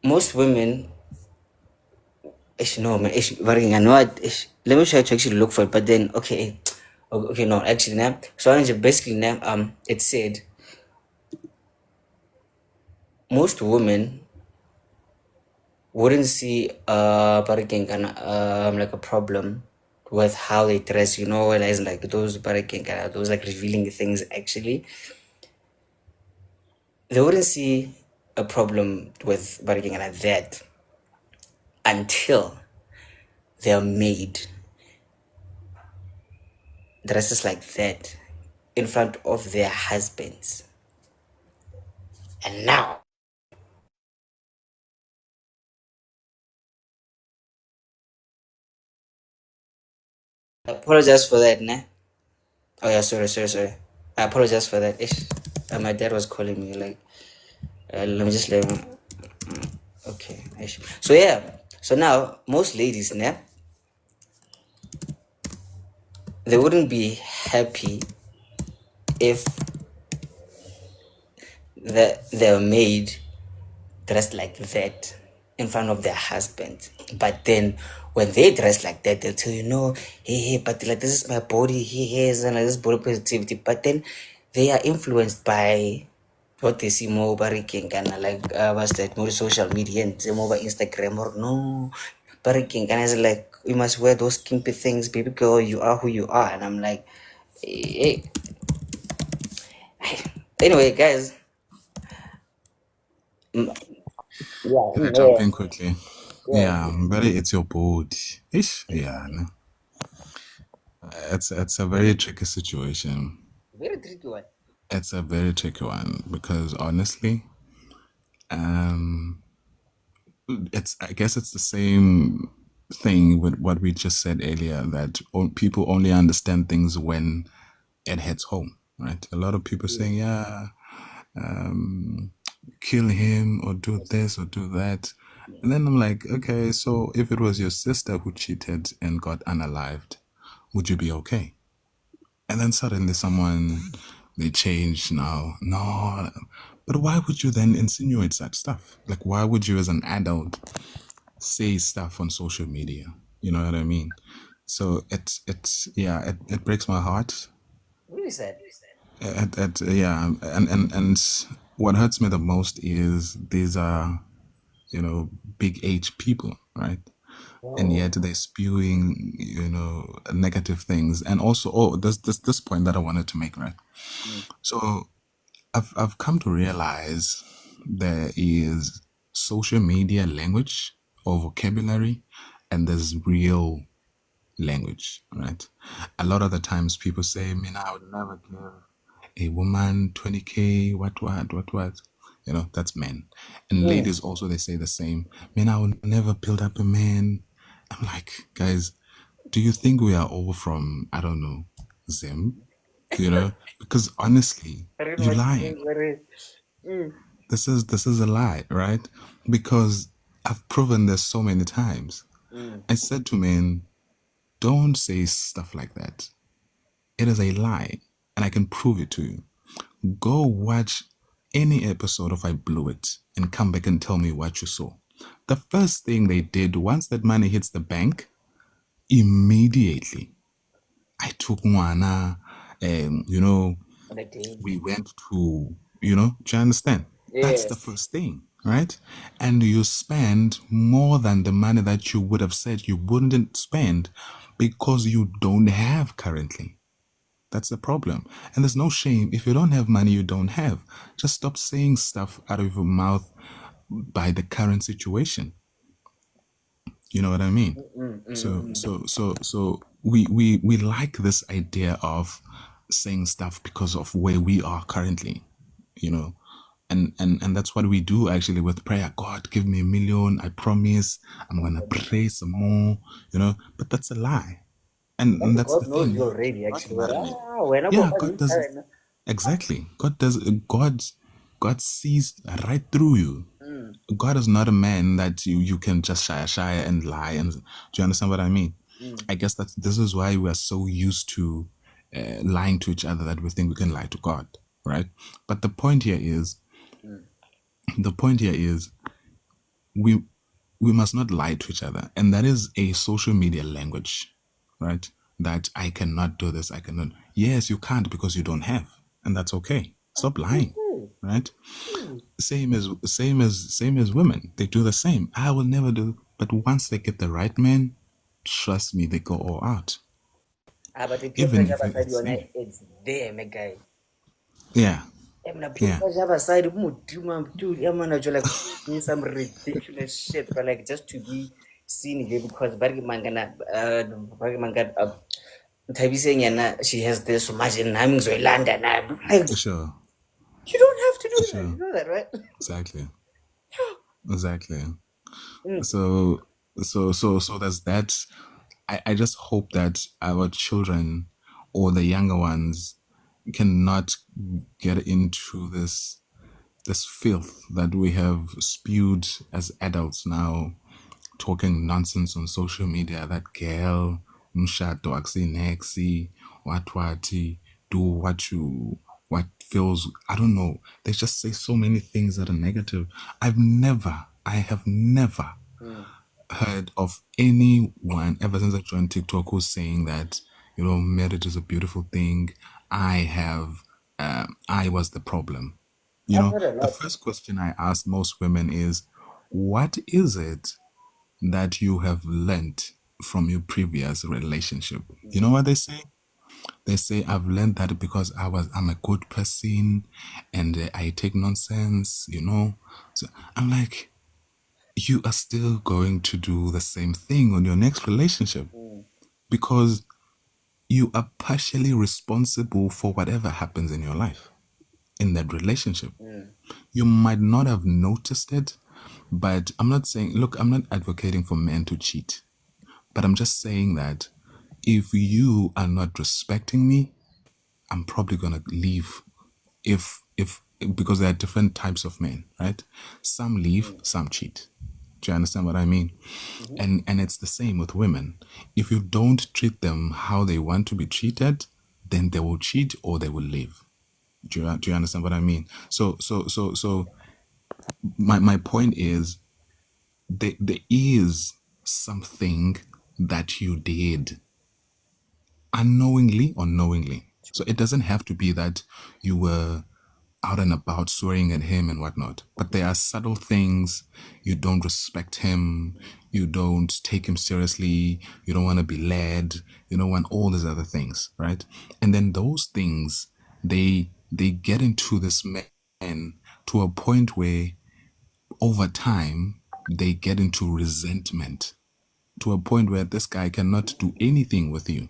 most women, no man, worrying. I know let me try to actually look for it, but then okay, no, actually now, so basically now it said most women wouldn't see like a problem with how they dress, you know, and as like those those like revealing things actually. They wouldn't see a problem with that until they're made dresses like that in front of their husbands. And now, I apologize for that, ne? Oh yeah, sorry. I apologize for that. My dad was calling me, like, let me just let him. Okay. So yeah, so now most ladies, ne? They wouldn't be happy if they're made dressed like that in front of their husband. But then when they dress like that, they'll tell you, no, hey, but like this is my body, and like this body positivity. But then they are influenced by what they see more bariking and like what's that, more social media and more by Instagram or no bariking, and it's like, you must wear those skimpy things, baby girl, you are who you are. And I'm like, hey. Anyway, guys. Can I jump in quickly? Yeah, but it's your body. Ish, yeah. No. It's a very tricky situation. Very tricky one. It's a very tricky one because honestly, I guess it's the same thing with what we just said earlier, that people only understand things when it hits home, right? A lot of people saying, yeah, kill him or do this or do that. And then I'm like, okay, so if it was your sister who cheated and got unalived, would you be okay? And then suddenly they change now. No, but why would you then insinuate such stuff? Like, why would you as an adult say stuff on social media? You know what I mean? So it breaks my heart. Really sad. Yeah, and what hurts me the most is these are, big age people, right? And yet they're spewing, negative things. And also, there's this point that I wanted to make, right? So I've come to realize there is social media language or vocabulary, and there's real language, right? A lot of the times people say, "Man, I would never give a woman 20K, what, that's men." And ladies also, they say the same. "Man, I would never build up a man." I'm like, guys, do you think we are all from, I don't know, Zim? Because honestly, you're lying. This is a lie, right? Because I've proven this so many times. I said to men, don't say stuff like that. It is a lie, and I can prove it to you. Go watch any episode of I Blew It and come back and tell me what you saw. The first thing they did once that money hits the bank, immediately, I took Mwana, we went to, do you understand? That's the first thing, right? And you spend more than the money that you would have said you wouldn't spend because you don't have currently. That's the problem. And there's no shame. If you don't have money, you don't have. Just stop saying stuff out of your mouth by the current situation. You know what I mean? So we like this idea of saying stuff because of where we are currently, and that's what we do actually with prayer. God, give me $1 million. I promise I'm gonna pray some more, but that's a lie. And that's God the knows thing. you already, God actually. literally, When I yeah, go God does exactly. God sees right through you. God is not a man that you can just shy and lie. And do you understand what I mean? I guess this is why we are so used to lying to each other that we think we can lie to God, right? But the point here is we must not lie to each other, and that is a social media language, right? That I cannot do this, I cannot. Yes, you can't because you don't have, and that's okay. Stop lying, right? Same as women. They do the same. I will never do, but once they get the right man, trust me, they go all out. but the peer Even pressure if side, it's it's there, my guy. yeah, I'm not peer yeah, pressure side, dude, I'm gonna like do some ridiculous shit, but like just to be seen here because Barry Mangana, saying and she has this so much in I'm so land and I'm like, for sure, you don't have to for do that, sure, you know that, right? exactly. So there's that. I just hope that our children or the younger ones cannot get into this filth that we have spewed as adults now, talking nonsense on social media. That girl, mshato aksi what do what feels. I don't know. They just say so many things that are negative. I have never heard of anyone ever since I joined TikTok who's saying that marriage is a beautiful thing. I was the problem. The first question I ask most women is, what is it that you have learned from your previous relationship? You know what they say? They say, I've learned that because I'm a good person and I take nonsense. So I'm like, you are still going to do the same thing on your next relationship because you are partially responsible for whatever happens in your life, in that relationship. You might not have noticed it, but I'm not saying, look, I'm not advocating for men to cheat, but I'm just saying that if you are not respecting me, I'm probably going to leave if because there are different types of men, right? Some leave, some cheat. Do you understand what I mean? And it's the same with women. If you don't treat them how they want to be treated, then they will cheat or they will leave. Do you understand what I mean? So my point is there is something that you did unknowingly or knowingly. So it doesn't have to be that you were out and about swearing at him and whatnot. But there are subtle things. You don't respect him. You don't take him seriously. You don't want to be led. You don't want all these other things, right? And then those things, they get into this man to a point where over time, they get into resentment to a point where this guy cannot do anything with you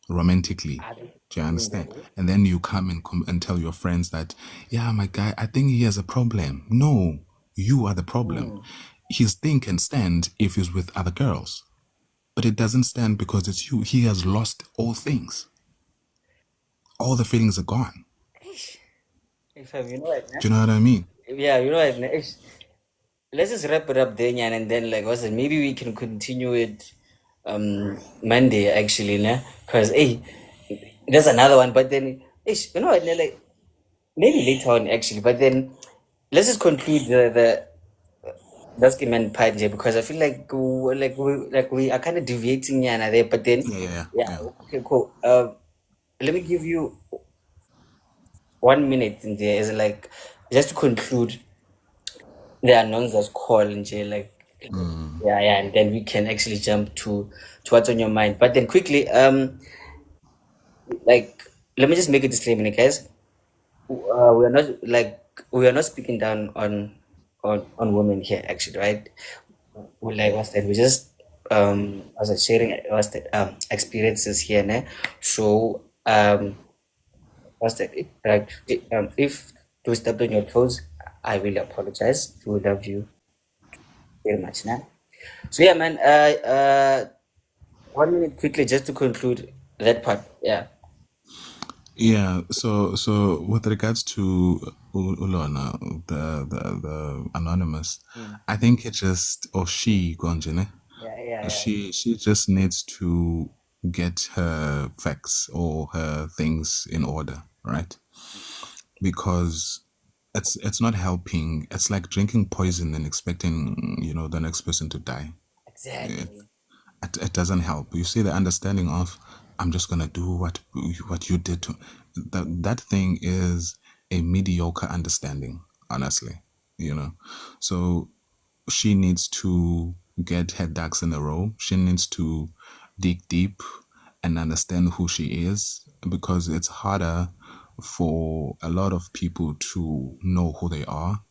romantically. Do you understand? And then you come and tell your friends that, yeah, my guy, I think he has a problem. No, you are the problem. His thing can stand if he's with other girls, but it doesn't stand because it's you. He has lost all things. All the feelings are gone. If you know it, Do you know what I mean? yeah, you know it. Let's just wrap it up there, Nyan, and then like what's it? Maybe we can continue it Monday actually, nah? Because hey, there's another one, but then you know what, like maybe later on actually, but then let's just conclude the That's the main part, Jay, because I feel like we are kind of deviating yana there, but then yeah, okay, cool. Let me give you 1 minute in there as like just to conclude the announcers call in Jay, like yeah, and then we can actually jump to what's on your mind. But then quickly, like let me just make a disclaimer, guys. We are not speaking down on women here, actually, right? We like what's that? We just as a sharing what's that experiences here, ne? So what's that? If to step on your toes, I will apologize. We love you very much, ne? So yeah, man. 1 minute quickly just to conclude that part. Yeah. Yeah, so with regards to Ulona, the anonymous, I think it just or she Gonjene, Yeah. she just needs to get her facts or her things in order, right? Because it's not helping. It's like drinking poison and expecting, the next person to die. Exactly. It doesn't help. You see the understanding of I'm just gonna do what you did to that thing is a mediocre understanding, honestly. So she needs to get her ducks in a row. She needs to dig deep and understand who she is, because it's harder for a lot of people to know who they are,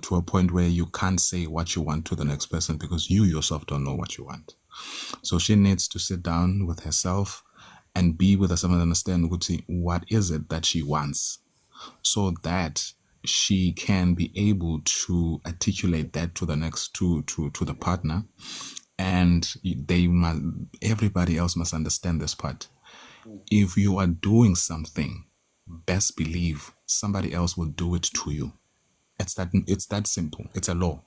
to a point where you can't say what you want to the next person because you yourself don't know what you want. So she needs to sit down with herself and be with herself and understand what is it that she wants, so that she can be able to articulate that to the next to the partner, and everybody else must understand this part. If you are doing something, best believe somebody else will do it to you. It's that simple. It's a law.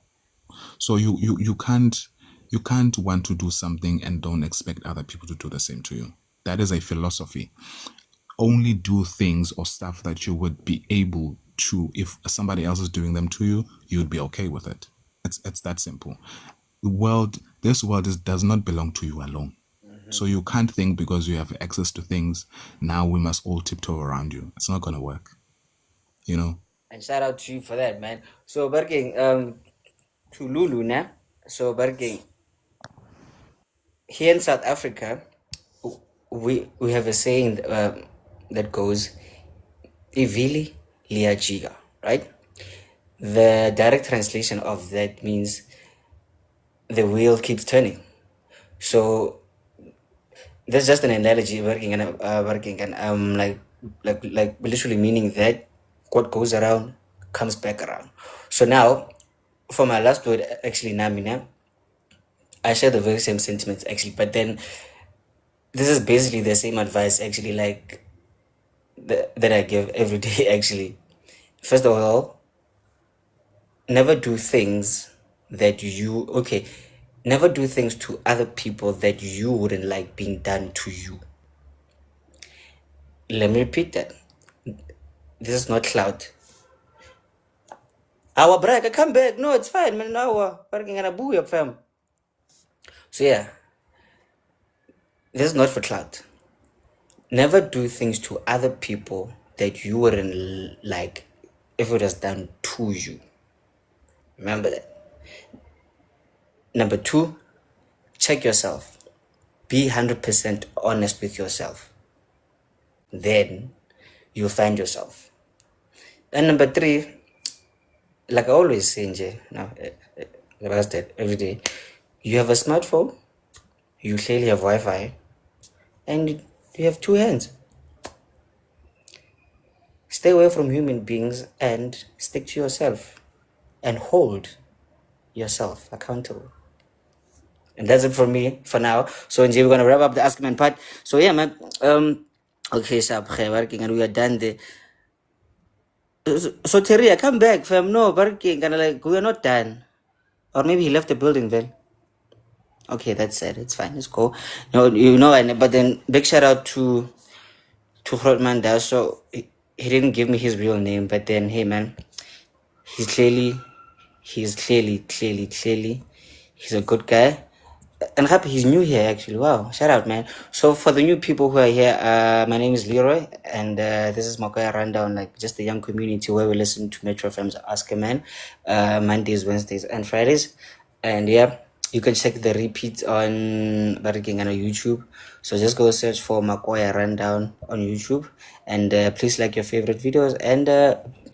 So you can't want to do something and don't expect other people to do the same to you. That is a philosophy. Only do things or stuff that you would be able to, if somebody else is doing them to you, you would be okay with it. It's that simple. This world does not belong to you alone. So you can't think because you have access to things, now we must all tiptoe around you. It's not going to work. And shout out to you for that, man. So Barking, to Lulu, na. So Barking, here in South Africa, we have a saying that goes, "Ivili liajiga," right? The direct translation of that means the wheel keeps turning. So that's just an analogy working and like literally meaning that what goes around comes back around. So now, for my last word, actually, Namina, I share the very same sentiments actually, but then this is basically the same advice actually, like that I give every day actually. First of all, never do things never do things to other people that you wouldn't like being done to you. Let me repeat that. This is not clout. Our brother, come back. No, it's fine, man. Now working on a boo up fam. So yeah, this is not for clout. Never do things to other people that you wouldn't like if it was done to you. Remember that. Number 2, check yourself. Be 100% honest with yourself. Then you'll find yourself. And number 3, like I always say, Nje, now, like that every day, you have a smartphone, you clearly have Wi-Fi, and you have 2 hands. Stay away from human beings and stick to yourself and hold yourself accountable. And that's it for me for now. So Nje, we're gonna wrap up the Ask Man part. So yeah, man. Okay, so working and we are done there. So Terry, come back, fam. No, working and like we are not done. Or maybe he left the building then. Okay, that's it. It's fine. It's cool. But then big shout out to Grootman there. So he didn't give me his real name, but then hey man, he's clearly he's clearly, he's a good guy. And happy he's new here actually. Wow, shout out, man. So for the new people who are here, my name is Leroy, and this is Makoya Rundown, like just a young community where we listen to Metro FM's Ask a Man, Mondays, Wednesdays, and Fridays. And yeah, you can check the repeat on Bariking on YouTube. So just go search for Makoya Rundown on YouTube, and please like your favorite videos, and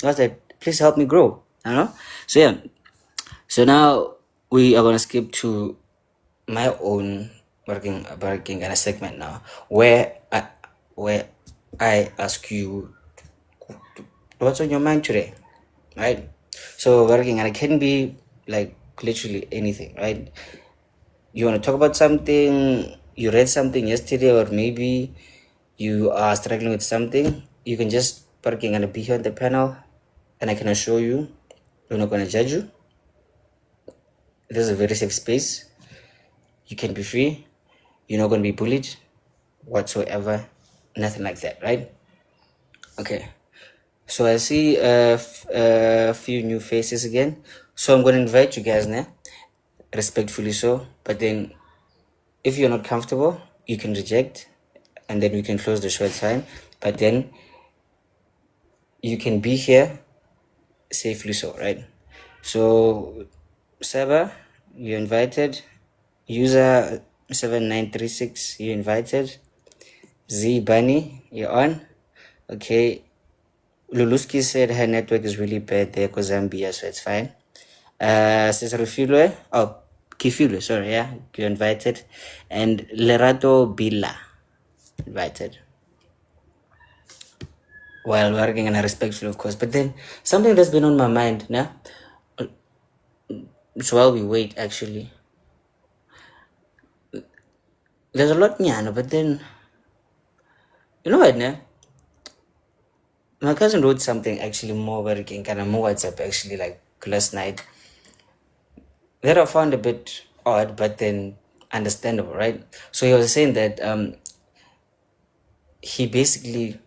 what's that? Please help me grow. I know. So yeah. So now we are gonna skip to my own working kind of segment now, where I ask you what's on your mind today, right? So working, and it can be like literally anything, right? You want to talk about something, you read something yesterday, or maybe you are struggling with something. You can just working and be here on the panel, and I can assure you, we're not gonna judge you. This is a very safe space. You can be free. You're not gonna be bullied whatsoever, nothing like that, right? Okay, so I see a few new faces again, so I'm gonna invite you guys now, respectfully so, but then if you're not comfortable, you can reject, and then we can close the show at time, but then you can be here safely so, right? So Saba, you're invited. User 7936, you're invited. Z Bunny, you're on. Okay, Luluski said her network is really bad there because Zambia, so it's fine. Cesar Filwe, Kifilwe, sorry, yeah, you're invited. And Lerato Bila, invited. While working and respectful, of course. But then something that's been on my mind now. So while we wait, actually, there's a lot, nyano, but then, you know what, now? My cousin wrote something actually more working, kind of more WhatsApp actually, like last night, that I found a bit odd, but then understandable, right? So he was saying that he basically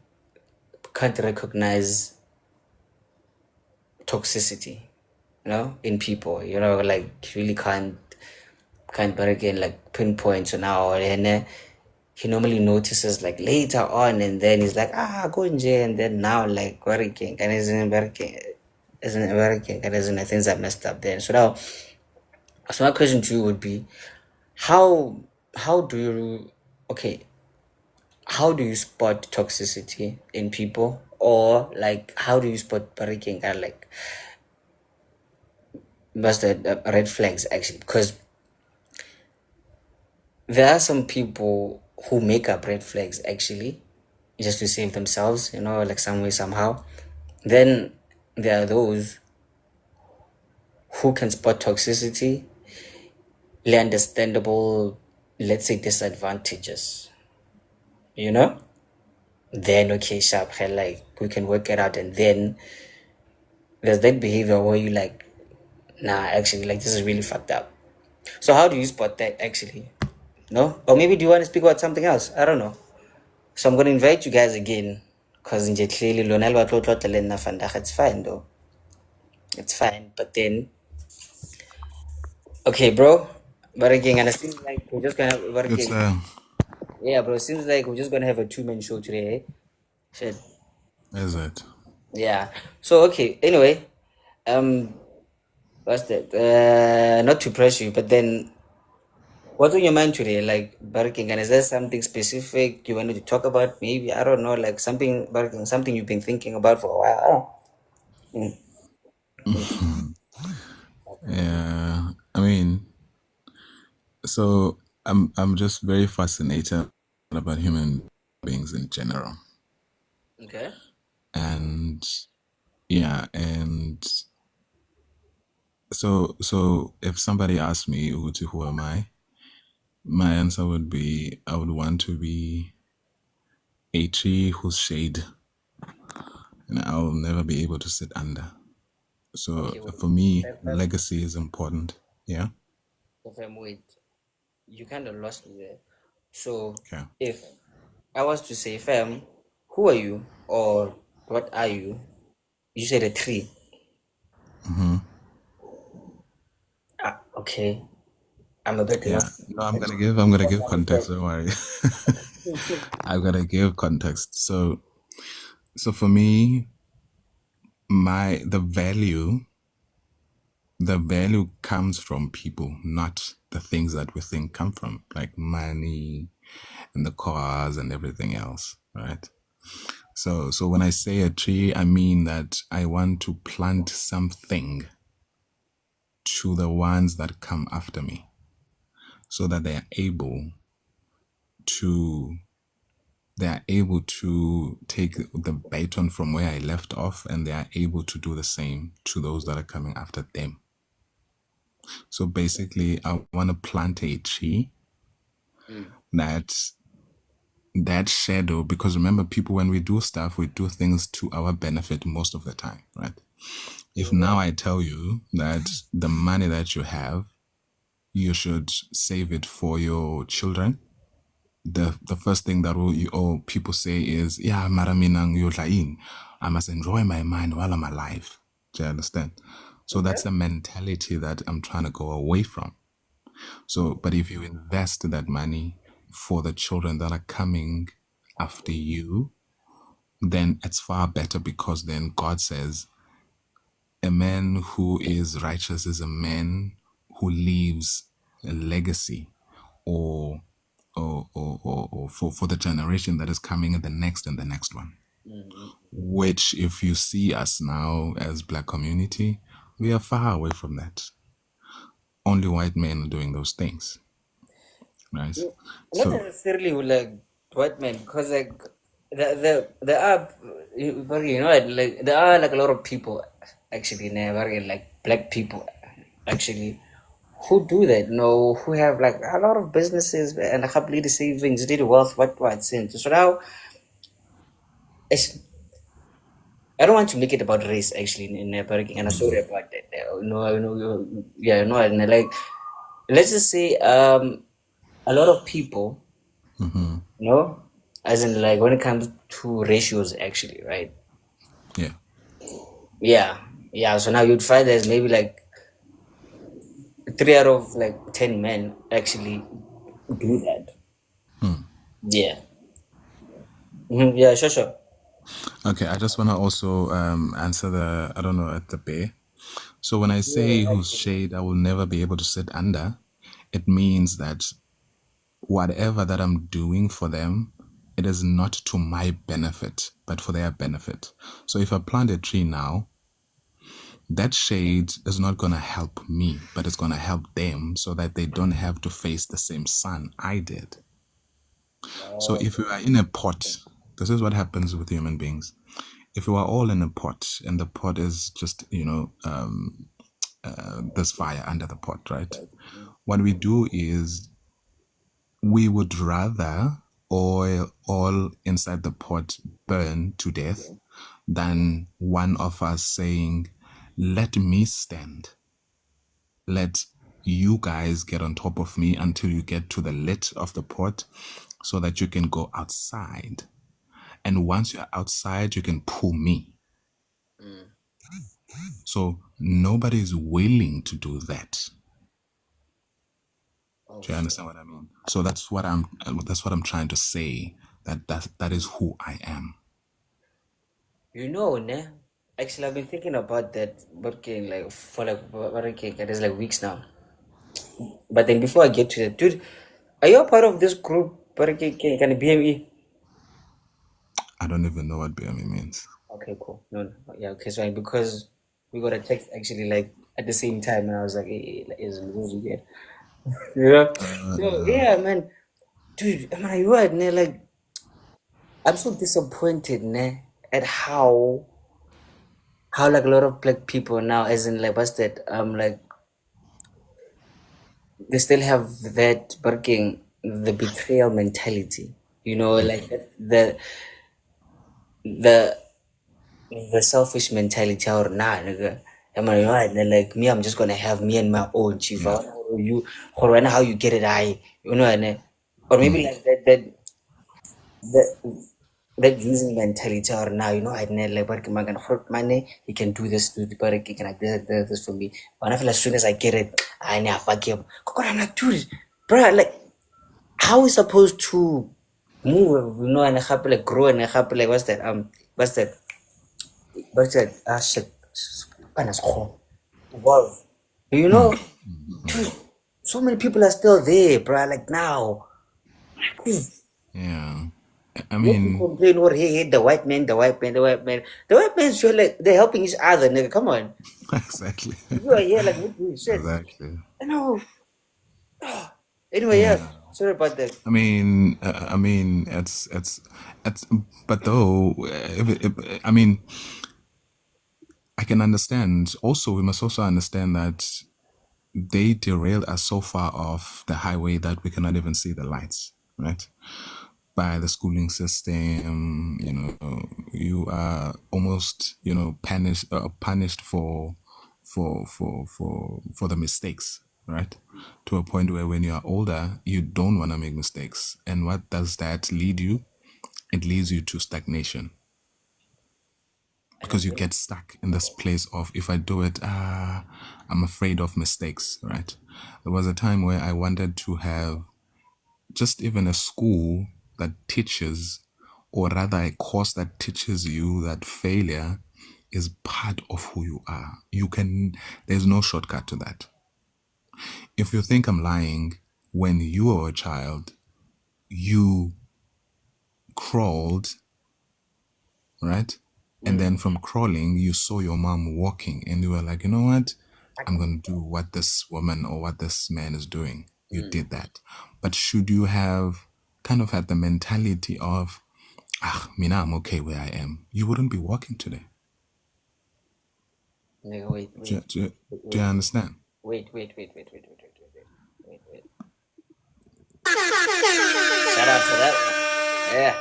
can't recognize toxicity, in people, like he really can't but again like pinpoint to now, and he normally notices like later on, and then he's like go in jail, and then now like working and isn't working and isn't things are messed up then. So my question to you would be, how do you how do you spot toxicity in people, or like how do you spot breaking and like what's the red flags actually? Because there are some people who make up red flags actually just to save themselves, like some way somehow. Then there are those who can spot toxicity, the understandable, let's say, disadvantages, then okay, sharp, like we can work it out. And then there's that behavior where you like, nah, actually, like this is really fucked up. So how do you spot that actually? No? Or maybe do you want to speak about something else? I don't know. So I'm gonna invite you guys again, because in clearly it's fine though. It's fine. But then okay, bro. But again, and it seems like we're just gonna It's yeah, bro. It seems like we're just gonna have a 2-man show today. Eh? Shit. is it? Yeah. So okay. Anyway, what's that? Not to press you, but then what's on your mind today? Like barking, and is there something specific you wanted to talk about? Maybe I don't know, like something barking, something you've been thinking about for a while. I don't know. Yeah, I mean, so I'm just very fascinated about human beings in general, Okay. and yeah, and so if somebody asked me who am I, my answer would be I would want to be a tree whose shade, and I'll never be able to sit under. So Okay. Well, for me, legacy is important. Yeah. wait, you kind of lost me there. So Okay. if I was to say, fam, who are you or what are you? You said a tree. Mm-hmm. Okay, I'm a bit Yeah. lost. No, I'm gonna give context, don't worry. I'm gonna give context. So for me, the value comes from people, not the things that we think come from, like money and the cars and everything else, right? So when I say a tree, I mean that I want to plant something to the ones that come after me, so that they are able to take the baton from where I left off, and they are able to do the same to those that are coming after them. So basically, I want to plant a tree that shadow, because remember, people, when we do stuff, we do things to our benefit most of the time, right? If now I tell you that the money that you have, you should save it for your children, the first thing that people say is, yeah, maraminang yodlain, I must enjoy my mind while I'm alive. Do you understand? So that's the mentality that I'm trying to go away from. So, but if you invest that money for the children that are coming after you, then it's far better, because then God says, a man who is righteous is a man who leaves a legacy, or for the generation that is coming, and the next one. Which, if you see us now as Black community, we are far away from that. Only white men are doing those things, right? Not So necessarily like white men, because like there are, like there are like a lot of people actually, never like Black people actually, who do that, who have like a lot of businesses and a couple of savings, did wealth, what sense. So now, it's, I don't want to make it about race actually in America, and I'm sorry about that. Yeah, no, and like, let's just say a lot of people, as in like when it comes to ratios actually, right? yeah. Yeah. So now you'd find there's maybe like 3 out of like 10 men actually do that. Yeah. Yeah, sure. Okay, I just want to also answer I don't know, at the bear. So when I say whose shade I will never be able to sit under, it means that whatever that I'm doing for them, it is not to my benefit, but for their benefit. So if I plant a tree now, that shade is not going to help me, but it's going to help them, so that they don't have to face the same sun I did. So if we are in a pot, this is what happens with human beings. If we are all in a pot, and the pot is just, there's fire under the pot, right? What we do is, we would rather all inside the pot burn to death, than one of us saying, let me stand. Let you guys get on top of me until you get to the lid of the pot, so that you can go outside. And once you're outside, you can pull me. So nobody is willing to do that. Do you understand what I mean? So that's what I'm trying to say. That is who I am. Ne? Actually, I've been thinking about that, working like for like working, there's like weeks now. But then before I get to that, dude, are you a part of this group? Working, can BME? I don't even know what BME means. Okay, cool. No, yeah, okay, so because we got a text actually like at the same time, and I was like, hey, is weird. So yeah, man, dude, am I right? Ne? Like, I'm so disappointed, ne, at how like a lot of Black people now, as in like what's that? Like they still have that working, the betrayal mentality. Like the the selfish mentality, or nah, nigga. Am I right? And then, like me, I'm just gonna have me and my own chief. Yeah. You, or how you get it, or maybe like that that using mentality or now, I need like but man can hurt money, he can do this to the but he can like this for me. When I feel as soon as I get it, I need to fuck him. I'm like, dude, bro, like how we supposed to move, and I have like grow and I have like what's that? Shit. Evolve. Dude, so many people are still there, bro. Like now. Yeah. I You can mean, complain or hey, the white man, the white man, the white man. The white man sure like they're helping each other, nigga. Come on. exactly. You are here like what you said. Exactly. I know. Anyway, yeah. Yeah. Sorry about that. I mean, but though, I mean, I can understand. Also, we must also understand that they derailed us so far off the highway that we cannot even see the lights, right? By the schooling system, you are almost, punished for the mistakes, right? To a point where when you are older, you don't want to make mistakes. And what does that lead you? It leads you to stagnation. Because you get stuck in this place of, if I do it, I'm afraid of mistakes, right? There was a time where I wanted to have just even a school that teaches, or rather a course that teaches you that failure is part of who you are. There's no shortcut to that. If you think I'm lying, when you were a child, you crawled, right? And then from crawling, you saw your mom walking and you were like, you know what? I'm going to do what this woman or what this man is doing. You did that. But should you have kind of had the mentality of, Mina, I'm okay where I am, you wouldn't be walking today. Nigga, wait. Do you understand? Wait. Shout out for that one. Yeah.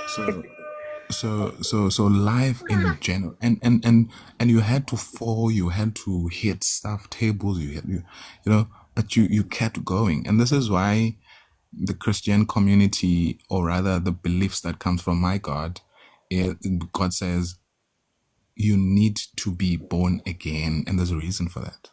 So life in general, and you had to fall, you had to hit stuff, tables, but you kept going. And this is why the Christian community, or rather the beliefs that comes from my God, God says you need to be born again, and there's a reason for that.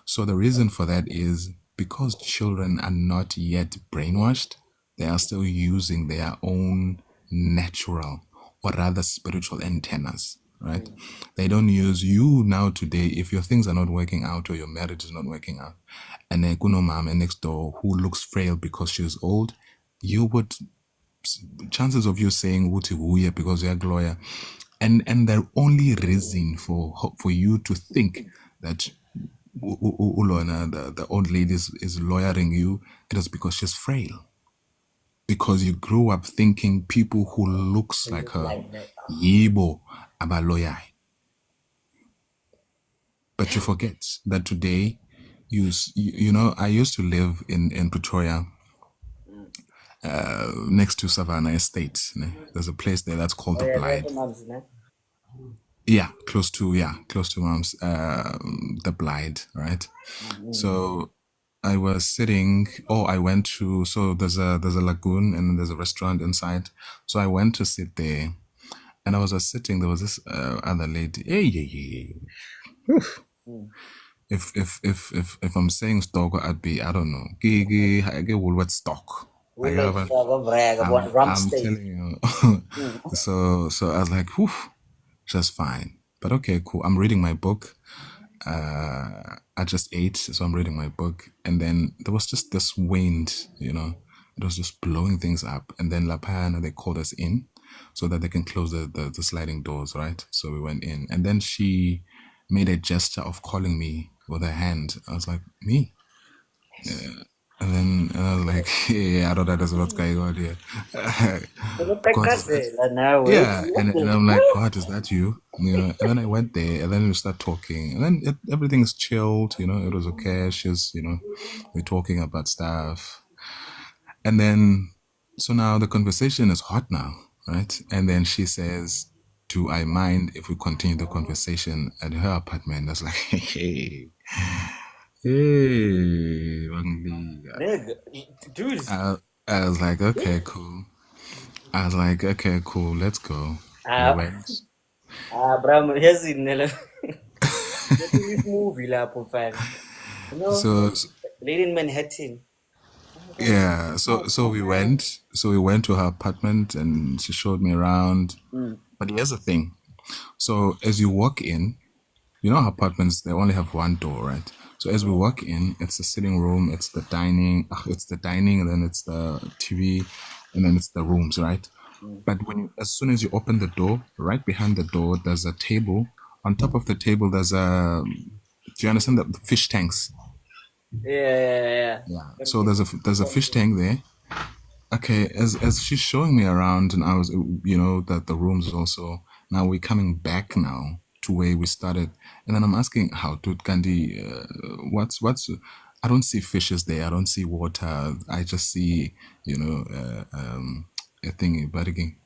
So the reason for that is because children are not yet brainwashed, they are still using their own natural, or rather spiritual antennas, right? They don't use you now today. If your things are not working out or your marriage is not working out, and then kuno mama next door who looks frail because she's old, you would, chances of you saying wuti wuya because you're a lawyer, and the only reason for you to think that Ulona, the old lady is lawyering you, it is because she's frail. Because you grew up thinking people who looks like her, yibo abaloyai. But you forget that today, I used to live in Pretoria, next to Savannah Estate. There's a place there that's called the Blythe. Yeah, close to Mom's, the Blythe, right? So I was sitting. I went to. So there's a lagoon and there's a restaurant inside. So I went to sit there, and I was just sitting. There was this other lady. Hey. If I'm saying stock, I'd be, I don't know. I get Woolworth stock. I'm telling you. So I was like, whew, just fine. But okay, cool. I'm reading my book. I just ate, so I'm reading my book, and then there was just this wind, it was just blowing things up. And then Lapana, they called us in so that they can close the sliding doors, right? So we went in, and then she made a gesture of calling me with her hand. I was like, me? And then I was like, yeah, I don't know what's going on here. And I'm like, God, is that you? And then I went there, and then we start talking, and then everything is chilled, it was okay. She's, we're talking about stuff. And then, so now the conversation is hot now, right? And then she says, do I mind if we continue the conversation at her apartment? I was like, hey, dude. I was like, okay, cool. Let's go. We went. Bram, here's in this movie lapho fam. You know, So Lady in Manhattan. yeah, so we went. So we went to her apartment, and she showed me around. But here's the thing. So as you walk in, you know, her apartments, they only have one door, right? So as we walk in, it's the sitting room, it's the dining, and then it's the TV, and then it's the rooms, right? But as soon as you open the door, right behind the door, there's a table. On top of the table, there's a. Do you understand the fish tanks? Yeah. Yeah. So there's a fish tank there. Okay, as she's showing me around, and I was, that the rooms also. Now we're coming back now to where we started, and then I'm asking, how to Gandhi? What's? I don't see fishes there. I don't see water. I just see, a thingy, but again,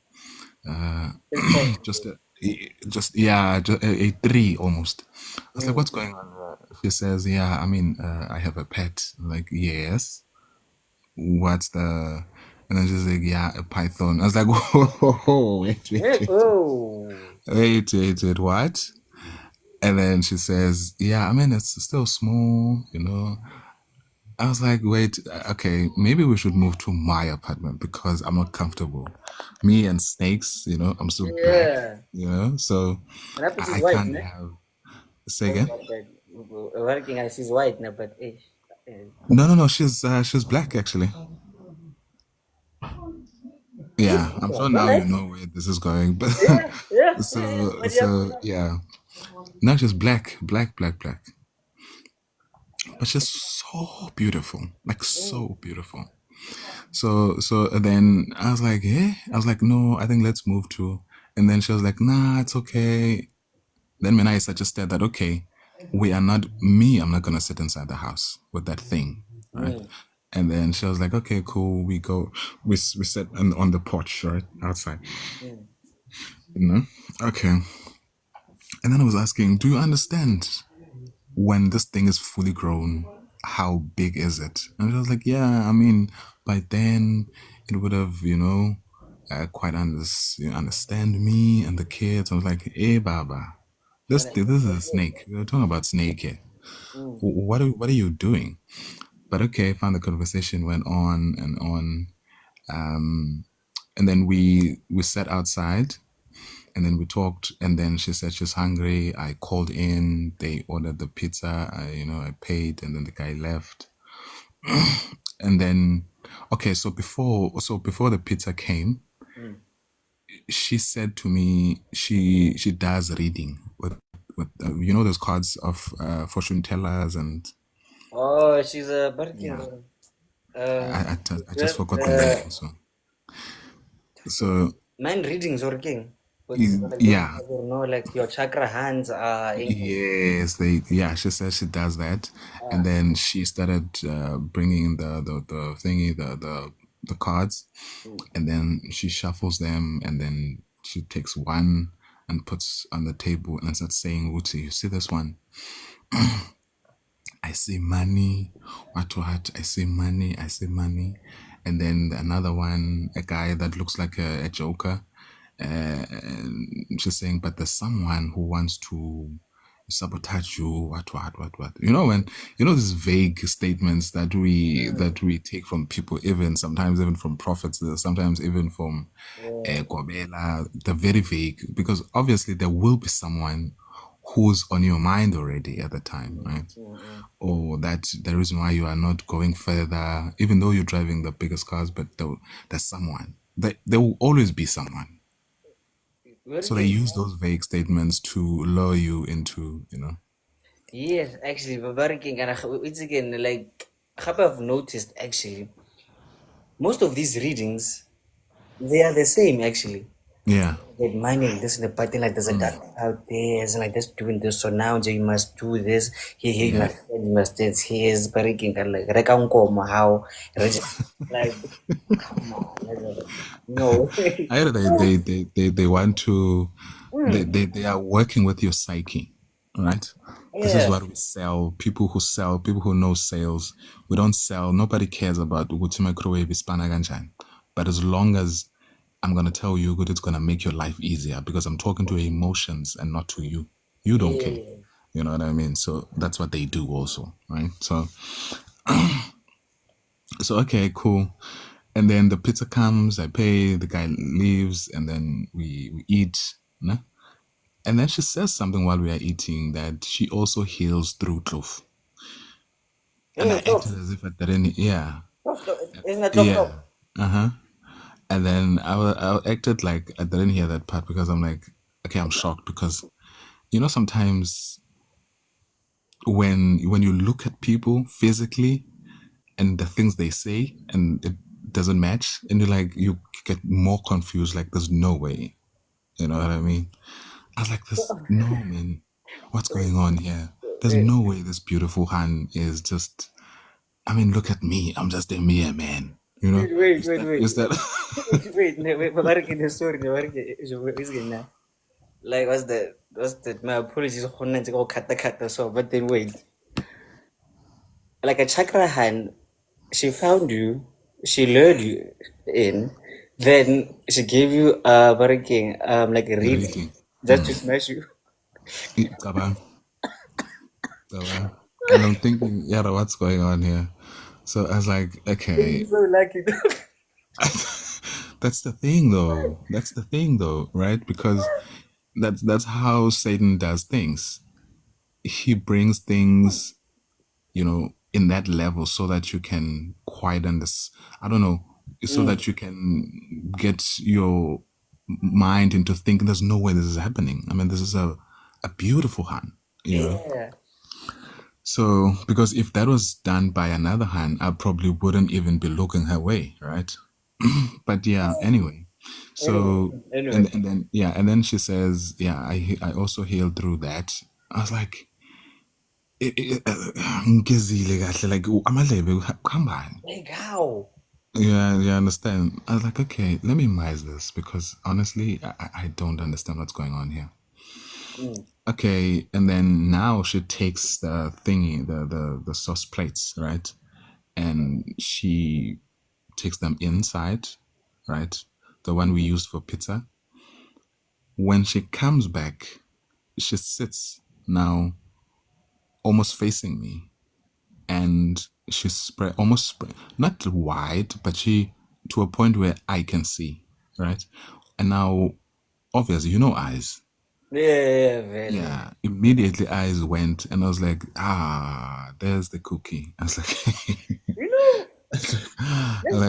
just a tree almost. I was like, what's going on? She says, yeah, I mean, I have a pet. I'm like, yes. What's the? And then she's like, yeah, a python. I was like, whoa, wait, what? And then she says, yeah, I mean, it's still small, I was like, wait, okay, maybe we should move to my apartment because I'm not comfortable. Me and snakes, I'm still black, so I white, can't ne? have. Say again? Working as she's white, no, but No, she's black actually. Yeah, I'm sure now you know where this is going, but yeah. so yeah. Now she's black. But she's so beautiful, like so beautiful. So then I was like, no, I think let's move to. And then she was like, nah, it's okay. Then when I suggested that, okay, I'm not gonna sit inside the house with that thing, right? And then she was like, okay, cool. We sit on the porch, right, outside. Okay. And then I was asking, do you understand when this thing is fully grown, how big is it? And she was like, yeah, I mean, by then it would have, quite understand me and the kids. I was like, hey, Baba, this is a snake. We're talking about snake here. What are you doing? But okay, fine. The conversation went on and on. And then we sat outside. And then we talked, and then she said she's hungry. I called in. They ordered the pizza. I paid, and then the guy left. And then, okay, so before the pizza came, she said to me she does reading with those cards of fortune tellers and. Oh, she's a Yeah. I just forgot the name also. So. Mind readings working. Yeah. Like your chakra hands are. Yes, she says she does that, and then she started bringing the thingy, the cards, and then she shuffles them, and then she takes one and puts on the table and starts saying, "Uti, you see this one? I see money. What? I see money. And then another one, a guy that looks like a joker." She's saying, but there's someone who wants to sabotage you. What? When these vague statements that we take from people, sometimes even from prophets, sometimes even from Kobela. They're very vague because obviously there will be someone who's on your mind already at the time, right? Or that's the reason why you are not going further, even though you're driving the biggest cars, but there's someone. There will always be someone. So they use those vague statements to lure you into, Yes, actually, but it's again like I've noticed actually most of these readings they are the same actually. Yeah. Like mining this in the pattern, like there's a dark out there, and like this doing this. So now you must do this. Here you must this. Here's breaking like how like come on, no. Either they want to they are working with your psyche, right? This is what we sell. People who know sales. We don't sell. Nobody cares about ukuthi microwave is But as long as I'm gonna tell you good. It's gonna make your life easier because I'm talking to your emotions and not to you. You don't care. You know what I mean? So that's what they do also, right? So okay, cool. And then the pizza comes, I pay, the guy leaves, and then we eat. Nah? And then she says something while we are eating that she also heals through truth. And I acted as if I didn't, yeah. Isn't that Yeah. Uh-huh. And then I acted like I didn't hear that part because I'm like, okay, I'm shocked because, sometimes when you look at people physically and the things they say and it doesn't match and you get more confused, like there's no way. You know what I mean? I was like, no, man, what's going on here? There's no way this beautiful hand is just, I mean, look at me. I'm just a mere man. You know? Wait. Is that Wait, Babarik in the story, Babarik is gonna. Like, what's the, my apologies, to go cut the so, but then wait. Like a chakra hand, she found you, she lured you in, then she gave you a barraking, like a reading, reading? just to smash you. Kabang. And I'm thinking, yeah, what's going on here? So I was like, okay. You're so lucky. That's the thing though, right? Because that's how Satan does things. He brings things, in that level so that you can quieten this, I don't know, so that you can get your mind into thinking there's no way this is happening. I mean, this is a beautiful hand, Yeah. So, because if that was done by another hand, I probably wouldn't even be looking her way, right? But yeah, anyway. So, Anyway. and then she says, yeah, I also healed through that. I was like, ngizile kahle, like amalebe kuhambani? Like how? Yeah, you understand. I was like, okay, let me minimize this because honestly, I don't understand what's going on here. Okay, and then now she takes the thingy, the sauce plates, right? And she takes them inside, right? The one we used for pizza. When she comes back, she sits now almost facing me. And she's spread, not wide, but she, to a point where I can see, right? And now, obviously, eyes. Yeah, very. Yeah, immediately eyes went, and I was like, there's the cookie. I was like,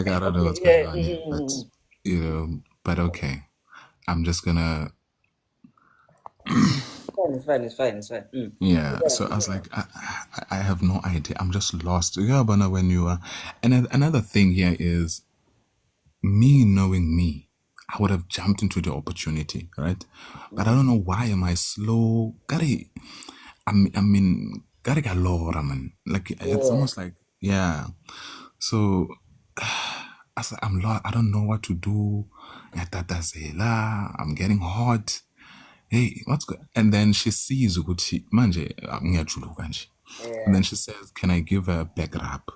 I don't know what's going on here, but but okay, I'm just gonna. It's fine. Yeah, so I was like, I have no idea. I'm just lost. Yeah, but now when you are, and another thing here is me knowing me. I would have jumped into the opportunity, right? But I don't know why am I slow. Gotta galore, man. Like it's almost like, yeah. So I was like, I'm lost. I don't know what to do. I'm getting hot. Hey, what's good? And then she sees ukuthi manje ngiyajuluka nje. And then she says, can I give her a back rub?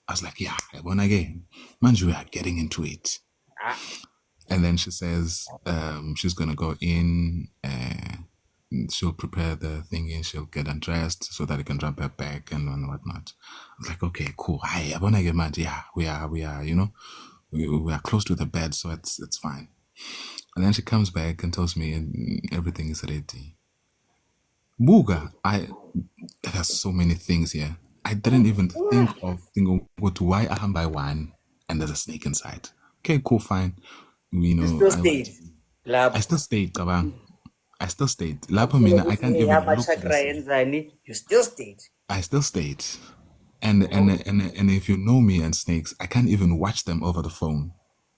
I was like, yeah, again. Manje, we are getting into it. And then she says, she's gonna go in, she'll prepare the thingy, she'll get undressed so that it can drop her back and whatnot. I was like, okay, cool. Hi, yeah, we are, we are close to the bed, so it's fine. And then she comes back and tells me everything is ready. Buga, there's so many things here. I didn't even think of why I am by one and there's a snake inside. Okay, cool, fine. You still stayed. I still stayed, Kabang. I still stayed. Lapo mina, I can't even look at this. You still stayed. I still stayed. And if you know me and snakes, I can't even watch them over the phone.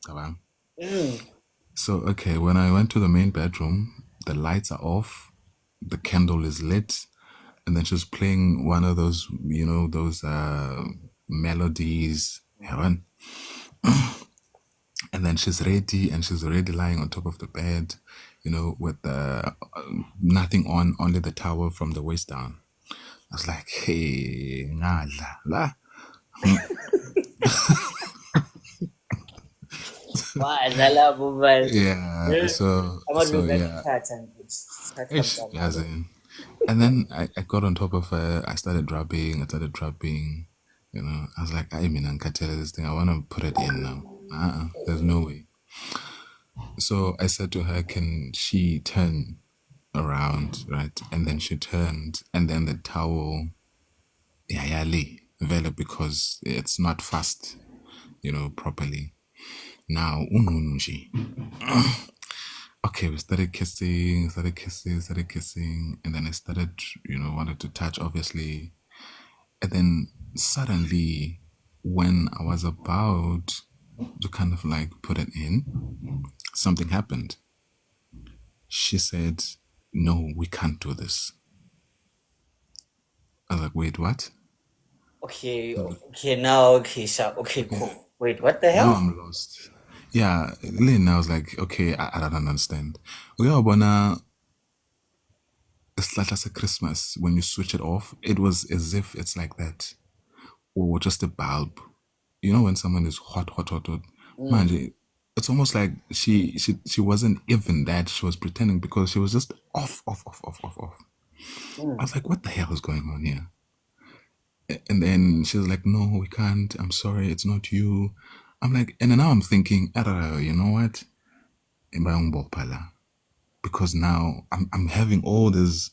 Kabang. So, okay, when I went to the main bedroom, the lights are off, the candle is lit, and then she's playing one of those, those melodies. And then she's ready, and she's already lying on top of the bed, with nothing on, only the towel from the waist down. I was like, hey, ngadla, la. Yeah, so yeah. Ish, as in. And then I got on top of her. I started rubbing. You know, I was like, I mean, I can't tell her this thing. I want to put it in now. There's no way. So I said to her, can she turn around, right? And then she turned, and then the towel, yeah, vele, because it's not fast, properly. Now, ununji. Okay, we started kissing, and then I started, wanted to touch, obviously. And then suddenly, when I was about to kind of like put it in, something happened. She said, no, we can't do this. I was like, wait, what? Okay, cool. Wait, what the Now hell? I'm lost. Yeah, Lynn, I was like, okay, I don't understand. Uyabona isihlahla se Christmas, when you switch it off, it was as if it's like that. Or just a bulb. You know when someone is hot. Manje, it's almost like she wasn't even that. She was pretending because she was just off. I was like, what the hell is going on here? And then she was like, no, we can't. I'm sorry, it's not you. I'm like, and then now I'm thinking, you know what? Because now I'm having all these,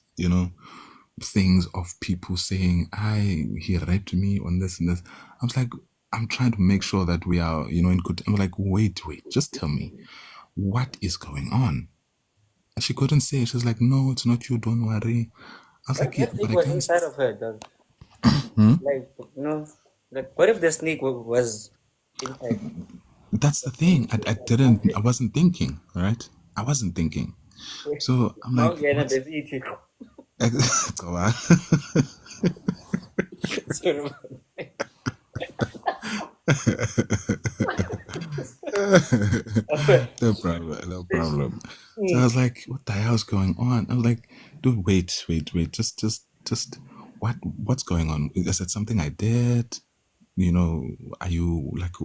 things of people saying, he raped me on this and this. I was like, I'm trying to make sure that we are, in good. I'm like, wait, just tell me, what is going on? And she couldn't say. She was like, no, it's not you, don't worry. I was like, yeah, What but I was can't. inside of her, though? Like, what if the snake was inside? That's the thing. I wasn't thinking, right? I wasn't thinking. So I'm like, what's... Go on. No problem. So I was like, what the hell's going on? I was like, dude, wait, just what's going on? Is it something I did? Are you like,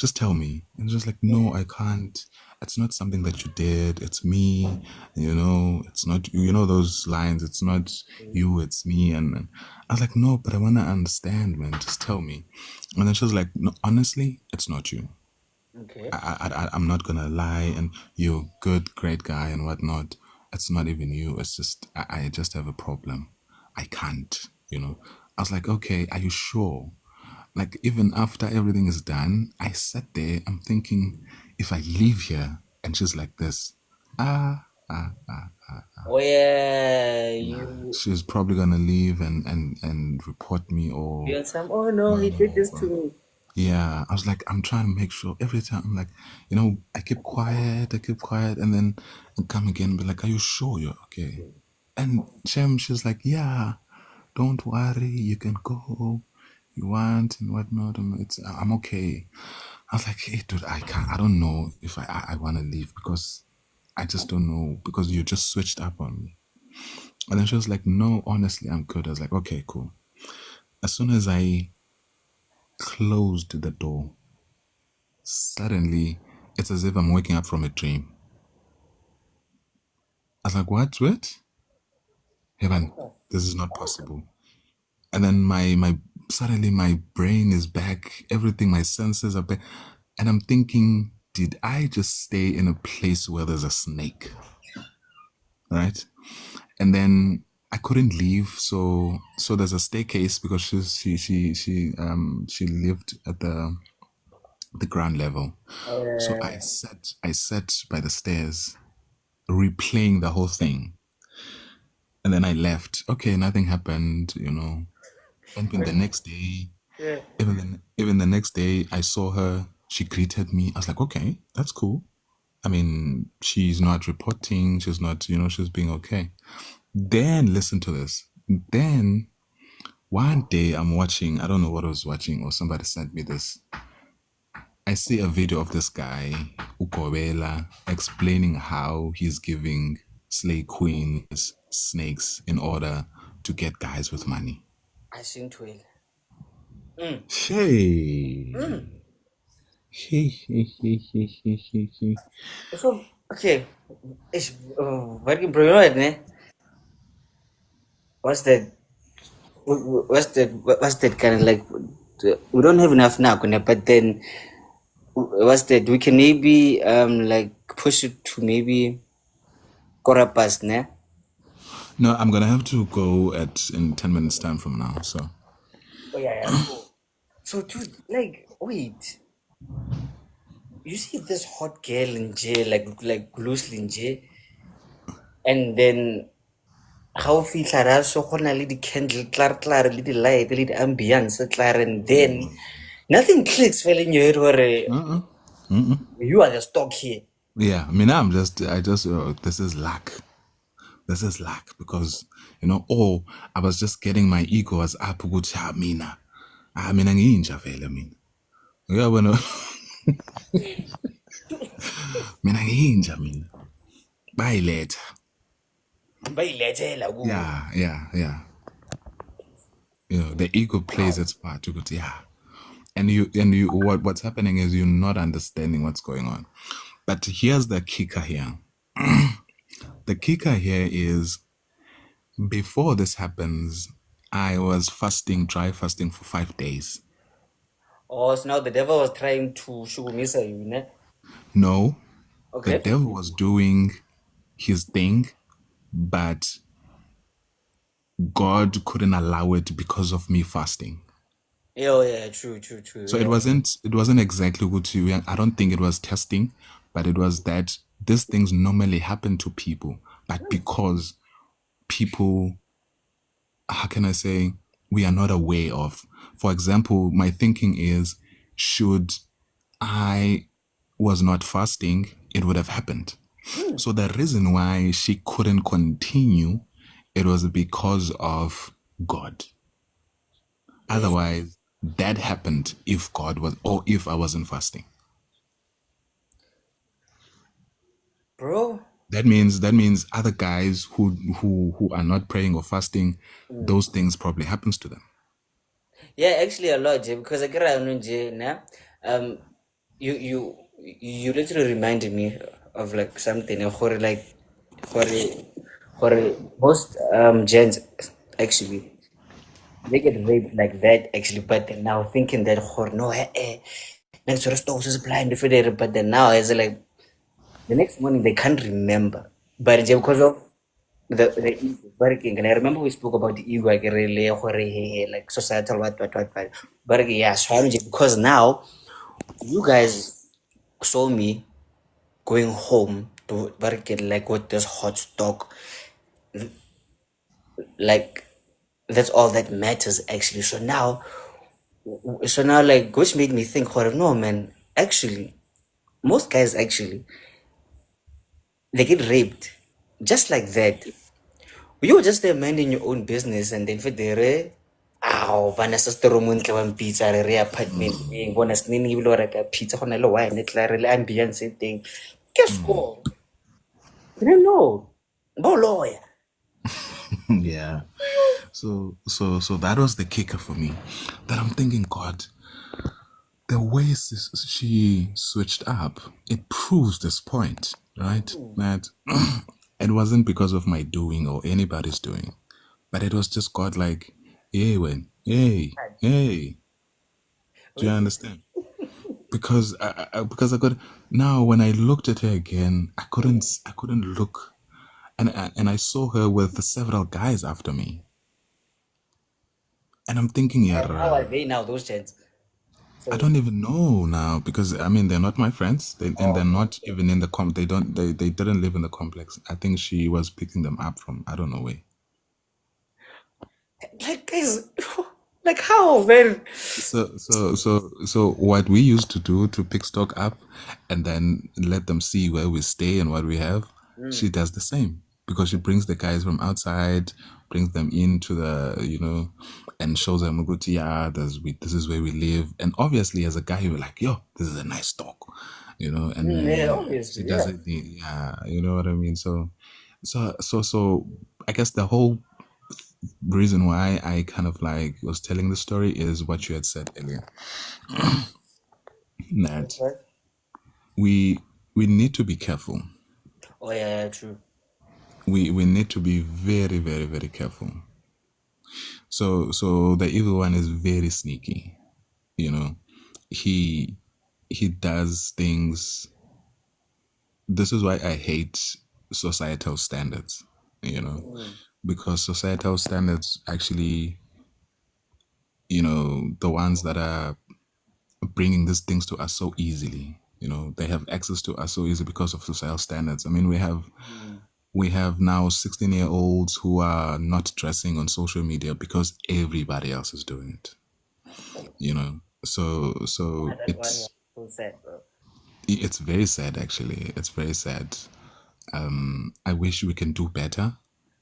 just tell me. And just like, no, I can't. It's not something that you did. It's me. It's not, those lines. It's not you, it's me. And I was like, no, but I want to understand, man. Just tell me. And then she was like, no, honestly, it's not you. Okay. I'm not going to lie. And you're a good, great guy and whatnot. It's not even you. It's just, I just have a problem. I can't, I was like, okay, are you sure? Like, even after everything is done, I sat there, I'm thinking, if I leave here and she's like this, Oh yeah, she's probably gonna leave and report me or... you some, oh no, he did this to me. Yeah, I was like, I'm trying to make sure every time. I'm like, I keep quiet, and then and come again, but like, are you sure you're okay? And she's like, yeah, don't worry, you can go. You want and whatnot, and I'm okay. I was like, hey, dude, I don't know if I want to leave because I just don't know, because you just switched up on me. And then she was like, no, honestly, I'm good. I was like, okay, cool. As soon as I closed the door, suddenly it's as if I'm waking up from a dream. I was like, what? Heaven, this is not possible. And then suddenly my brain is back, everything, my senses are back. And I'm thinking, did I just stay in a place where there's a snake? Right? And then I couldn't leave, so there's a staircase because she lived at the ground level. So I sat by the stairs, replaying the whole thing. And then I left. Okay, nothing happened, And then the next day, even the next day, I saw her. She greeted me. I was like, okay, that's cool. I mean, she's not reporting. She's not, she's being okay. Then listen to this. Then one day I'm watching, I don't know what I was watching, or somebody sent me this. I see a video of this guy, Ukobela, explaining how he's giving slay queens snakes in order to get guys with money. I seen to it. Hey. So, okay. Working bro, you know what, ne? What's that? What's that kind of like? We don't have enough now, but then what's that? We can maybe like push it to maybe quarter past, ne? No, I'm gonna have to go at in 10 minutes time from now. So Oh yeah, yeah. So dude, like, wait. You see this hot girl in jail, like loosely in jail, and then how fihla ra so go na le di-candle clar le di-light le di-ambience clar, and then nothing clicks fell in your head where you are the stock here. yeah, I mean, I just this is luck. This is luck because I was just getting my ego was up. Good, mina nginja vele mina. Uyabona mina nginja mina. Bayiletha. Bayilethela kuwe. Yeah. The ego plays its part. You go, yeah. And you what's happening is you're not understanding what's going on. But here's the kicker here. The kicker here is before this happens, I was dry fasting for 5 days. Oh, so now the devil was trying to shugumisa you, ne? No, Okay. the devil was doing his thing, but God couldn't allow it because of me fasting. Yeah, true. So yeah. it wasn't exactly good to you. I don't think it was testing, but it was that these things normally happen to people, but because people, how can I say, we are not aware of. For example, my thinking is, should I was not fasting, it would have happened. So the reason why she couldn't continue, it was because of God. Otherwise, that happened if God was, or if I wasn't fasting. Bro. That means other guys who are not praying or fasting, those things probably happens to them. Yeah, actually a lot, Jay, because I get Jay now. You literally reminded me of like something like for most gents actually they get raped like that actually, but then now thinking that no next to is blind if they, but then now it's like the next morning they can't remember, but because of the ego working. And I remember we spoke about the ego like really like societal what but yeah, so because now you guys saw me going home to work like with this hot stock, like that's all that matters actually. So now like which made me think, no man, actually most guys actually they get raped just like that. You were just there minding your own business, and then for the ow, bana sa store mo ntle bang pizza re apartment eng bona snini ibile re ka pizza gona le wine tla re le ambience thing. Guess what? I don't know. Bo lawyer. Yeah. So that was the kicker for me. That I'm thinking, God, the way she switched up, it proves this point, right? That it wasn't because of my doing or anybody's doing, but it was just God, like, hey, hey. Do you understand? Because I could now when I looked at her again, I couldn't look, and I saw her with several guys after me. And I'm thinking, How are yeah, they now, those gents? I don't even know now because I mean they're not my friends, and they're not even in the They don't. They didn't live in the complex. I think she was picking them up from I don't know where. Like guys, like how man? So what we used to do to pick stock up, and then let them see where we stay and what we have. She does the same because she brings the guys from outside, brings them into the and shows them this is where we live. And obviously, as a guy, you're like, yo, this is a nice stock, And Yeah, she obviously, does yeah. it, you know what I mean. So I guess the whole reason why I kind of like was telling the story is what you had said earlier. that What? we need to be careful. Oh yeah, true. We need to be very, very, very careful. So the evil one is very sneaky. You know, he does things. This is why I hate societal standards. You know, because societal standards actually, the ones that are bringing these things to us so easily. They have access to us so easily because of societal standards. I mean, we have now 16-year-olds who are not dressing on social media because everybody else is doing it. So That one was so sad, bro. it's very sad, actually. It's very sad. I wish we can do better,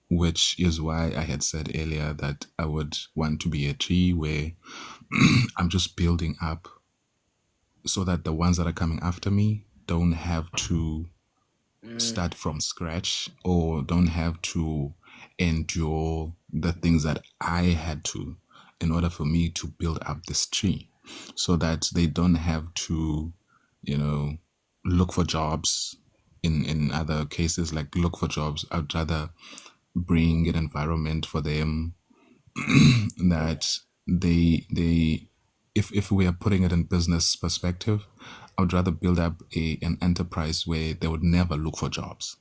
which is why I had said earlier that I would want to be a tree where I'm just building up so that the ones that are coming after me don't have to start from scratch or don't have to endure the things that I had to in order for me to build up this tree, so that they don't have to, look for jobs in other cases, like look for jobs. I'd rather bring an environment for them that they if we are putting it in business perspective, I would rather build up an enterprise where they would never look for jobs.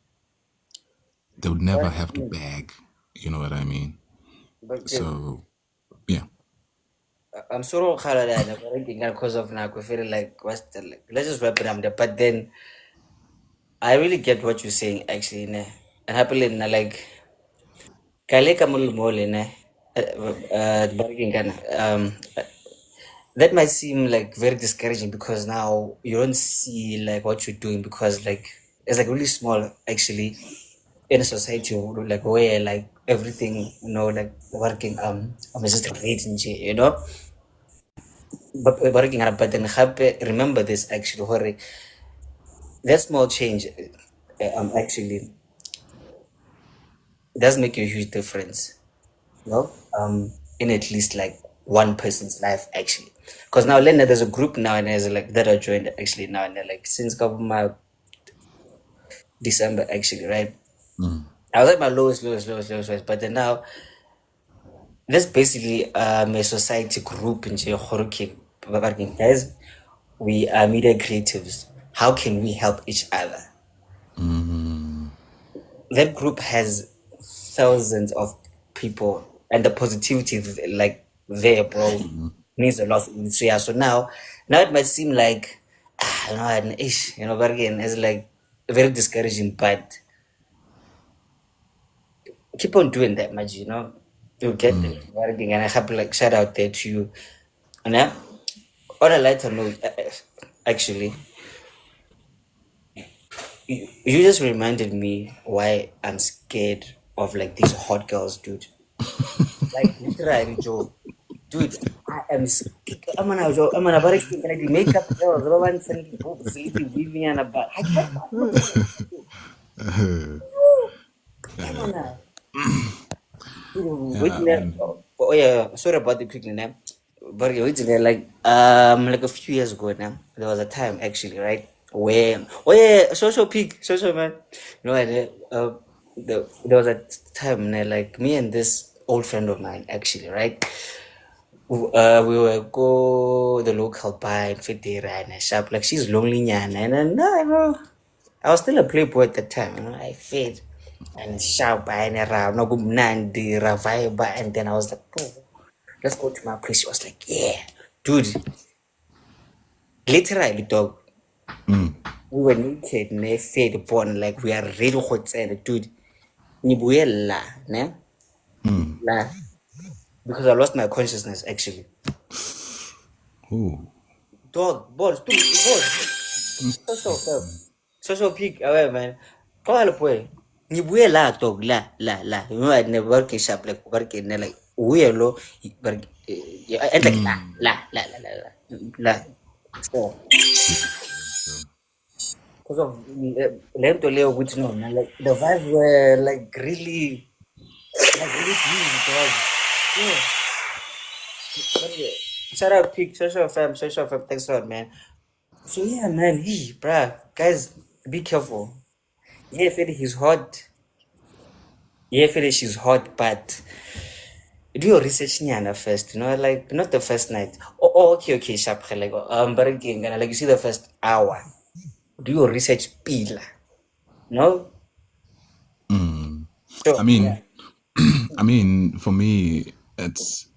They would never have to beg. You know what I mean? But So yeah. I'm so because of now. I feel like let's just wrap it up there. But then I really get what you're saying, actually, ne. And happily, na, like kale kamul mole, ne. Barking kana. That might seem like very discouraging because now you don't see like what you're doing, because like it's like really small, actually, in a society like where like everything, like working I'm just great and but working hard. But then remember this, actually, where that small change actually does make a huge difference, in at least like one person's life, actually. Because now Lena, there's a group now, and there's like that I joined, actually, now, and they're like since my December, actually, right? I was at my lowest, but then now that's basically a society group in guys. We are media creatives. How can we help each other? That group has thousands of people, and the positivity like there, bro, means a lot. So yeah, so now it might seem like but again, it's like very discouraging, but keep on doing that, Maji, you'll get there. And I have like shout out there to you. And on a lighter note, actually, you just reminded me why I'm scared of like these hot girls, dude. Like literally, Joe, dude, I am scared. I'm gonna Joe. I'm gonna buy the makeup girls. The one sending boobs, sleeping, weaving, and about. I can't. I'm gonna. Wait there. Oh yeah, sorry about the quickly name. But wait there, like a few years ago now, there was a time, actually, right, where social peak, social man, and there was a time, like me and this old friend of mine, actually, right, we were go the local bar in Fitira and a shop, like she's lonely nyana, and then I was still a playboy at the time, I fed and sharp and around no good nandi vibe, and then I was like, bro, let's go to my place. She was like, yeah, dude. Literally, dog. We were naked, ne, fed porn, like we are ready hot and dude. Nibuela, ne? La. Because I lost my consciousness, actually. Ooh. Dog, balls, dude, balls. Social peak, man. Call help way. Nibuela, dog, la. I never work in shop, like working, like, we are low, and like, la. So, because of Lem to Leo, which no, like the vibes were like really deep, dog. Yeah. But yeah. Shout out Peak, social fam, thanks a lot, man. So yeah, man, bruh, guys, be careful. Yeah, Fede, he's hot. Yeah, Fede, she's hot, but do your research nyana first, like not the first night. Okay, sharp, like but again, like you see the first hour. Do your research pila. No? I So yeah. mean, I mean, for me, it's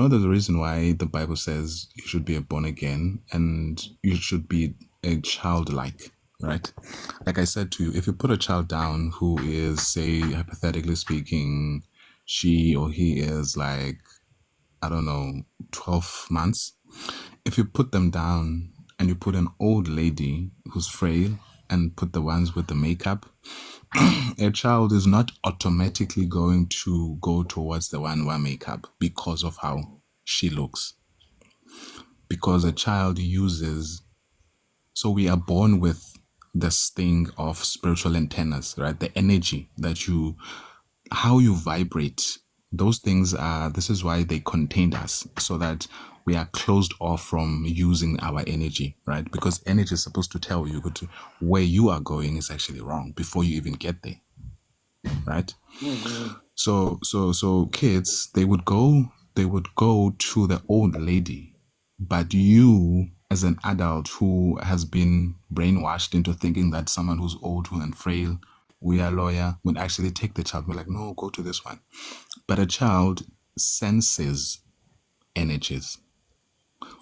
there's a reason why the Bible says you should be a born again and you should be a childlike, right? Like I said to you, if you put a child down who is, say, hypothetically speaking, she or he is like, I don't know, 12 months. If you put them down and you put an old lady who's frail and put the ones with the makeup, a child is not automatically going to go towards the one with makeup because of how she looks. Because a child uses, so we are born with this thing of spiritual antennas, right? The energy that how you vibrate, those things this is why they contained us, so that we are closed off from using our energy, right? Because energy is supposed to tell you where you are going is actually wrong before you even get there, right? So kids, they would go to the old lady, but you as an adult who has been brainwashed into thinking that someone who's old and frail, we are lawyer, would actually take the child. We're like, no, go to this one. But a child senses energies,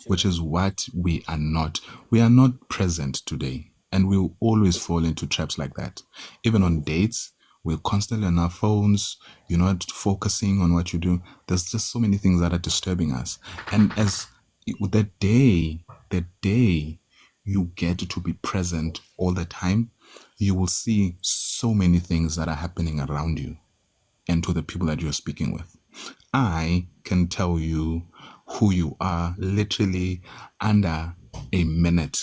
which is what we are not. We are not present today. And we'll always fall into traps like that. Even on dates, we're constantly on our phones. You're not focusing on what you do. There's just so many things that are disturbing us. And as the day you get to be present all the time, you will see so many things that are happening around you and to the people that you're speaking with. I can tell you who you are literally under a minute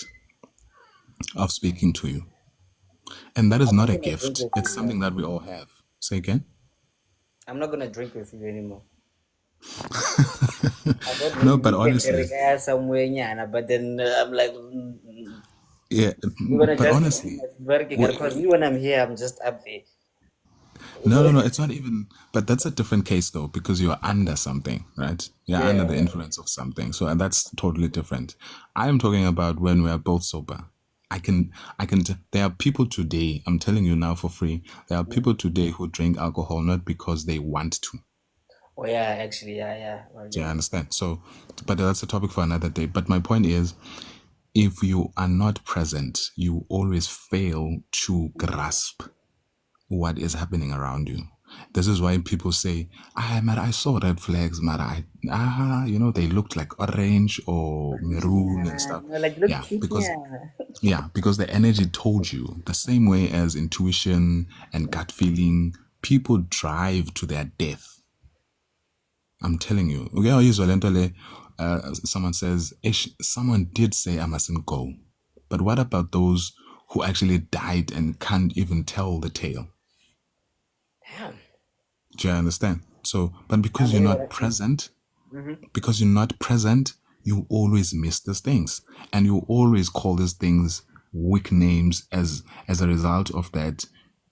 of speaking to you. And that is I'm not not a gonna drink gift. with It's you, man. something that we all have. Say again? I'm not gonna drink with you anymore. I thought No, maybe but we can honestly, somewhere, nyana, but then I'm like, yeah, we're gonna but just get too honestly, much working because me when I'm here, I'm just up there. no, it's not even, but that's a different case though, because you're under something, right? You're under the Yeah. influence of something. So that's totally different. I'm talking about when we are both sober. There are people today, I'm telling you now for free, there are people today who drink alcohol not because they want to. Oh yeah, actually, yeah. Do you understand? So, but that's a topic for another day. But my point is, if you are not present, you always fail to grasp what is happening around you. This is why people say, man, I saw red flags, man. They looked like orange or maroon and Yeah, stuff. like look Yeah, cute, because yeah. the energy told you. The same way as intuition and gut feeling, people drive to their death. I'm telling you. Someone says, someone did say I mustn't go. But what about those who actually died and can't even tell the tale? Damn. Do you understand? So, but I'm because you're very not what present, you always miss these things. And you always call these things weak names as a result of that.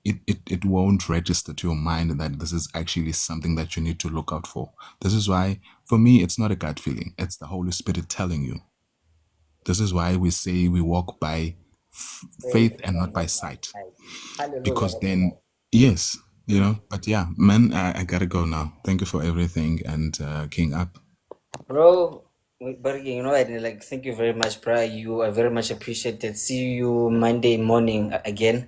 It won't register to your mind that this is actually something that you need to look out for. This is why, for me, it's not a gut feeling. It's the Holy Spirit telling you. This is why we say we walk by faith faith and not and by not by sight. sight. Hallelujah. Because That's the then, yes, but yeah, man, I gotta go now. Thank you for everything and King up. bro. But like thank you very much, bro. You are very much appreciated. See you Monday morning again.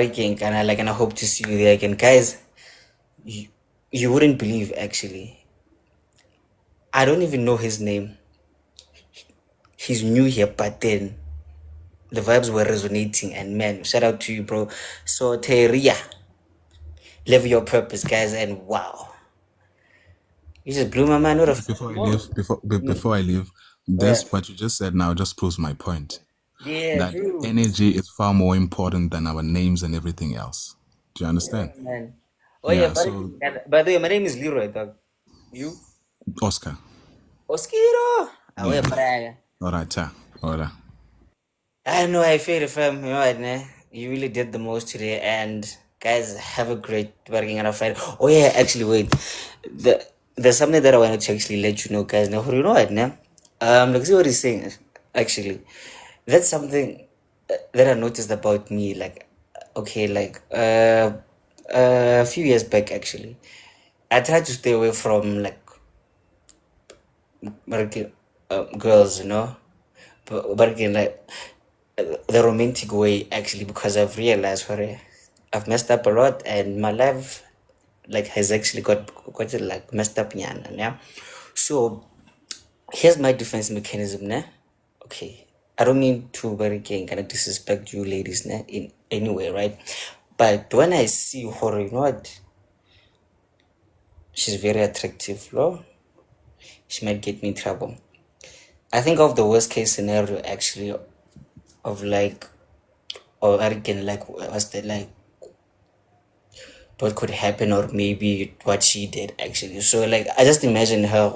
Again, and I hope to see you there again, guys. You, you wouldn't believe actually. I don't even know his name. He's new here, but then the vibes were resonating, and man, shout out to you, bro. So Teria, live your purpose, guys, and wow, you just blew my mind. What a Before I tomorrow. leave, before I leave, Yeah, this what you just said now just proves my point yeah, that true. energy is far more important than our names and everything else. Do you Yeah, understand? man. Oh yeah, Yeah. but So by the way, my name is Leroy, dog. You? Oscar. Oskiro. Ah, Yeah. yeah, All right. Ta. Hola. I know I feel fam, you know what, ne? You really did the most today, and guys, have a great working on a Friday. Oh yeah, actually wait. There's something that I wanted to actually let you know, guys. Now you know what, ne? Like see what he's saying. Actually, that's something that I noticed about me. Like, okay, like a few years back, actually, I tried to stay away from like working girls, you know, but again, like the romantic way actually, because I've realized where I've messed up a lot, and my life like has actually got quite like messed up, yeah. So here's my defense mechanism, ne? Okay, I don't mean to very kind of disrespect you ladies, ne, in any way, right? But when I see her, you know what? She's very attractive, no? She might get me in trouble. I think of the worst case scenario actually of like, or I reckon like what's that like what could happen, or maybe what she did actually. So like I just imagine her,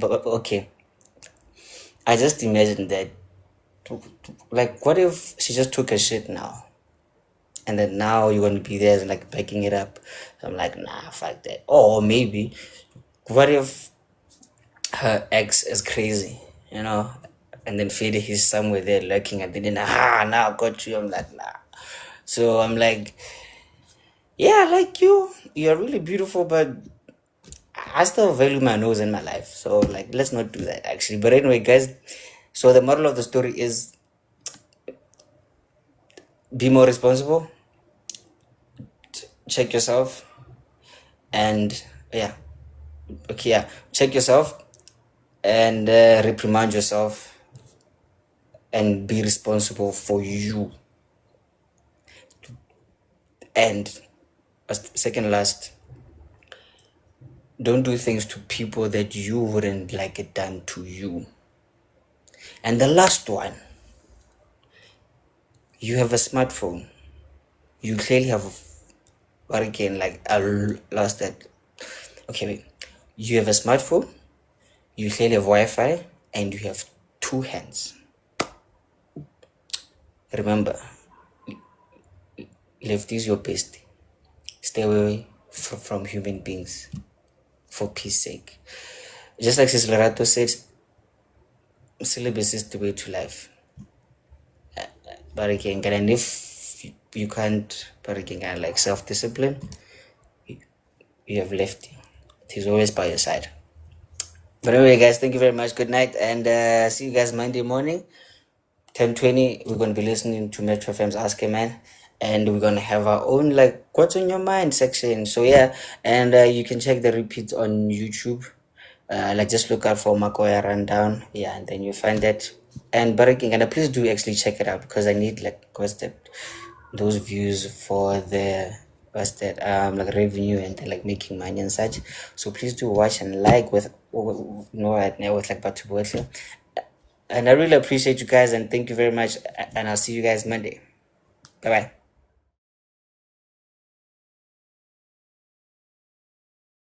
okay, I just imagine that, like what if she just took a shit now, and then now you're gonna be there like backing it up. So I'm like, nah, fuck that. Or maybe what if her ex is crazy, you know, and then Fede he's somewhere there lurking, and then now I got you. I'm like, nah. So I'm like, yeah, like you're really beautiful, but I still value my nose in my life. So like let's not do that actually. But anyway, guys, so the moral of the story is be more responsible, check yourself, and yeah, okay, yeah, check yourself and reprimand yourself and be responsible for you. And second last, don't do things to people that you wouldn't like it done to you. And the last one, you have a smartphone. You clearly have what again, like I lost that. Okay, wait. You have a smartphone, you clearly have Wi-Fi, and you have two hands. Remember, left is your best. Stay away from human beings, for peace sake. Just like Sis Lorato said, syllabus is the way to life. But again, and if you can't, but again, like self-discipline, you have left. He's always by your side. But anyway, guys, thank you very much. Good night, and see you guys Monday morning, 10:20. We're gonna be listening to Metro FM's Ask a Man, and we're gonna have our own like "What's on Your Mind" section. So yeah, and you can check the repeats on YouTube. Like just look out for Makoya Rundown. Yeah, and then you find that. And Baraking, and please do actually check it out, because I need like those views for the like revenue and like making money and such. So please do watch and like with like Batu. And I really appreciate you guys, and thank you very much. And I'll see you guys Monday. Bye bye.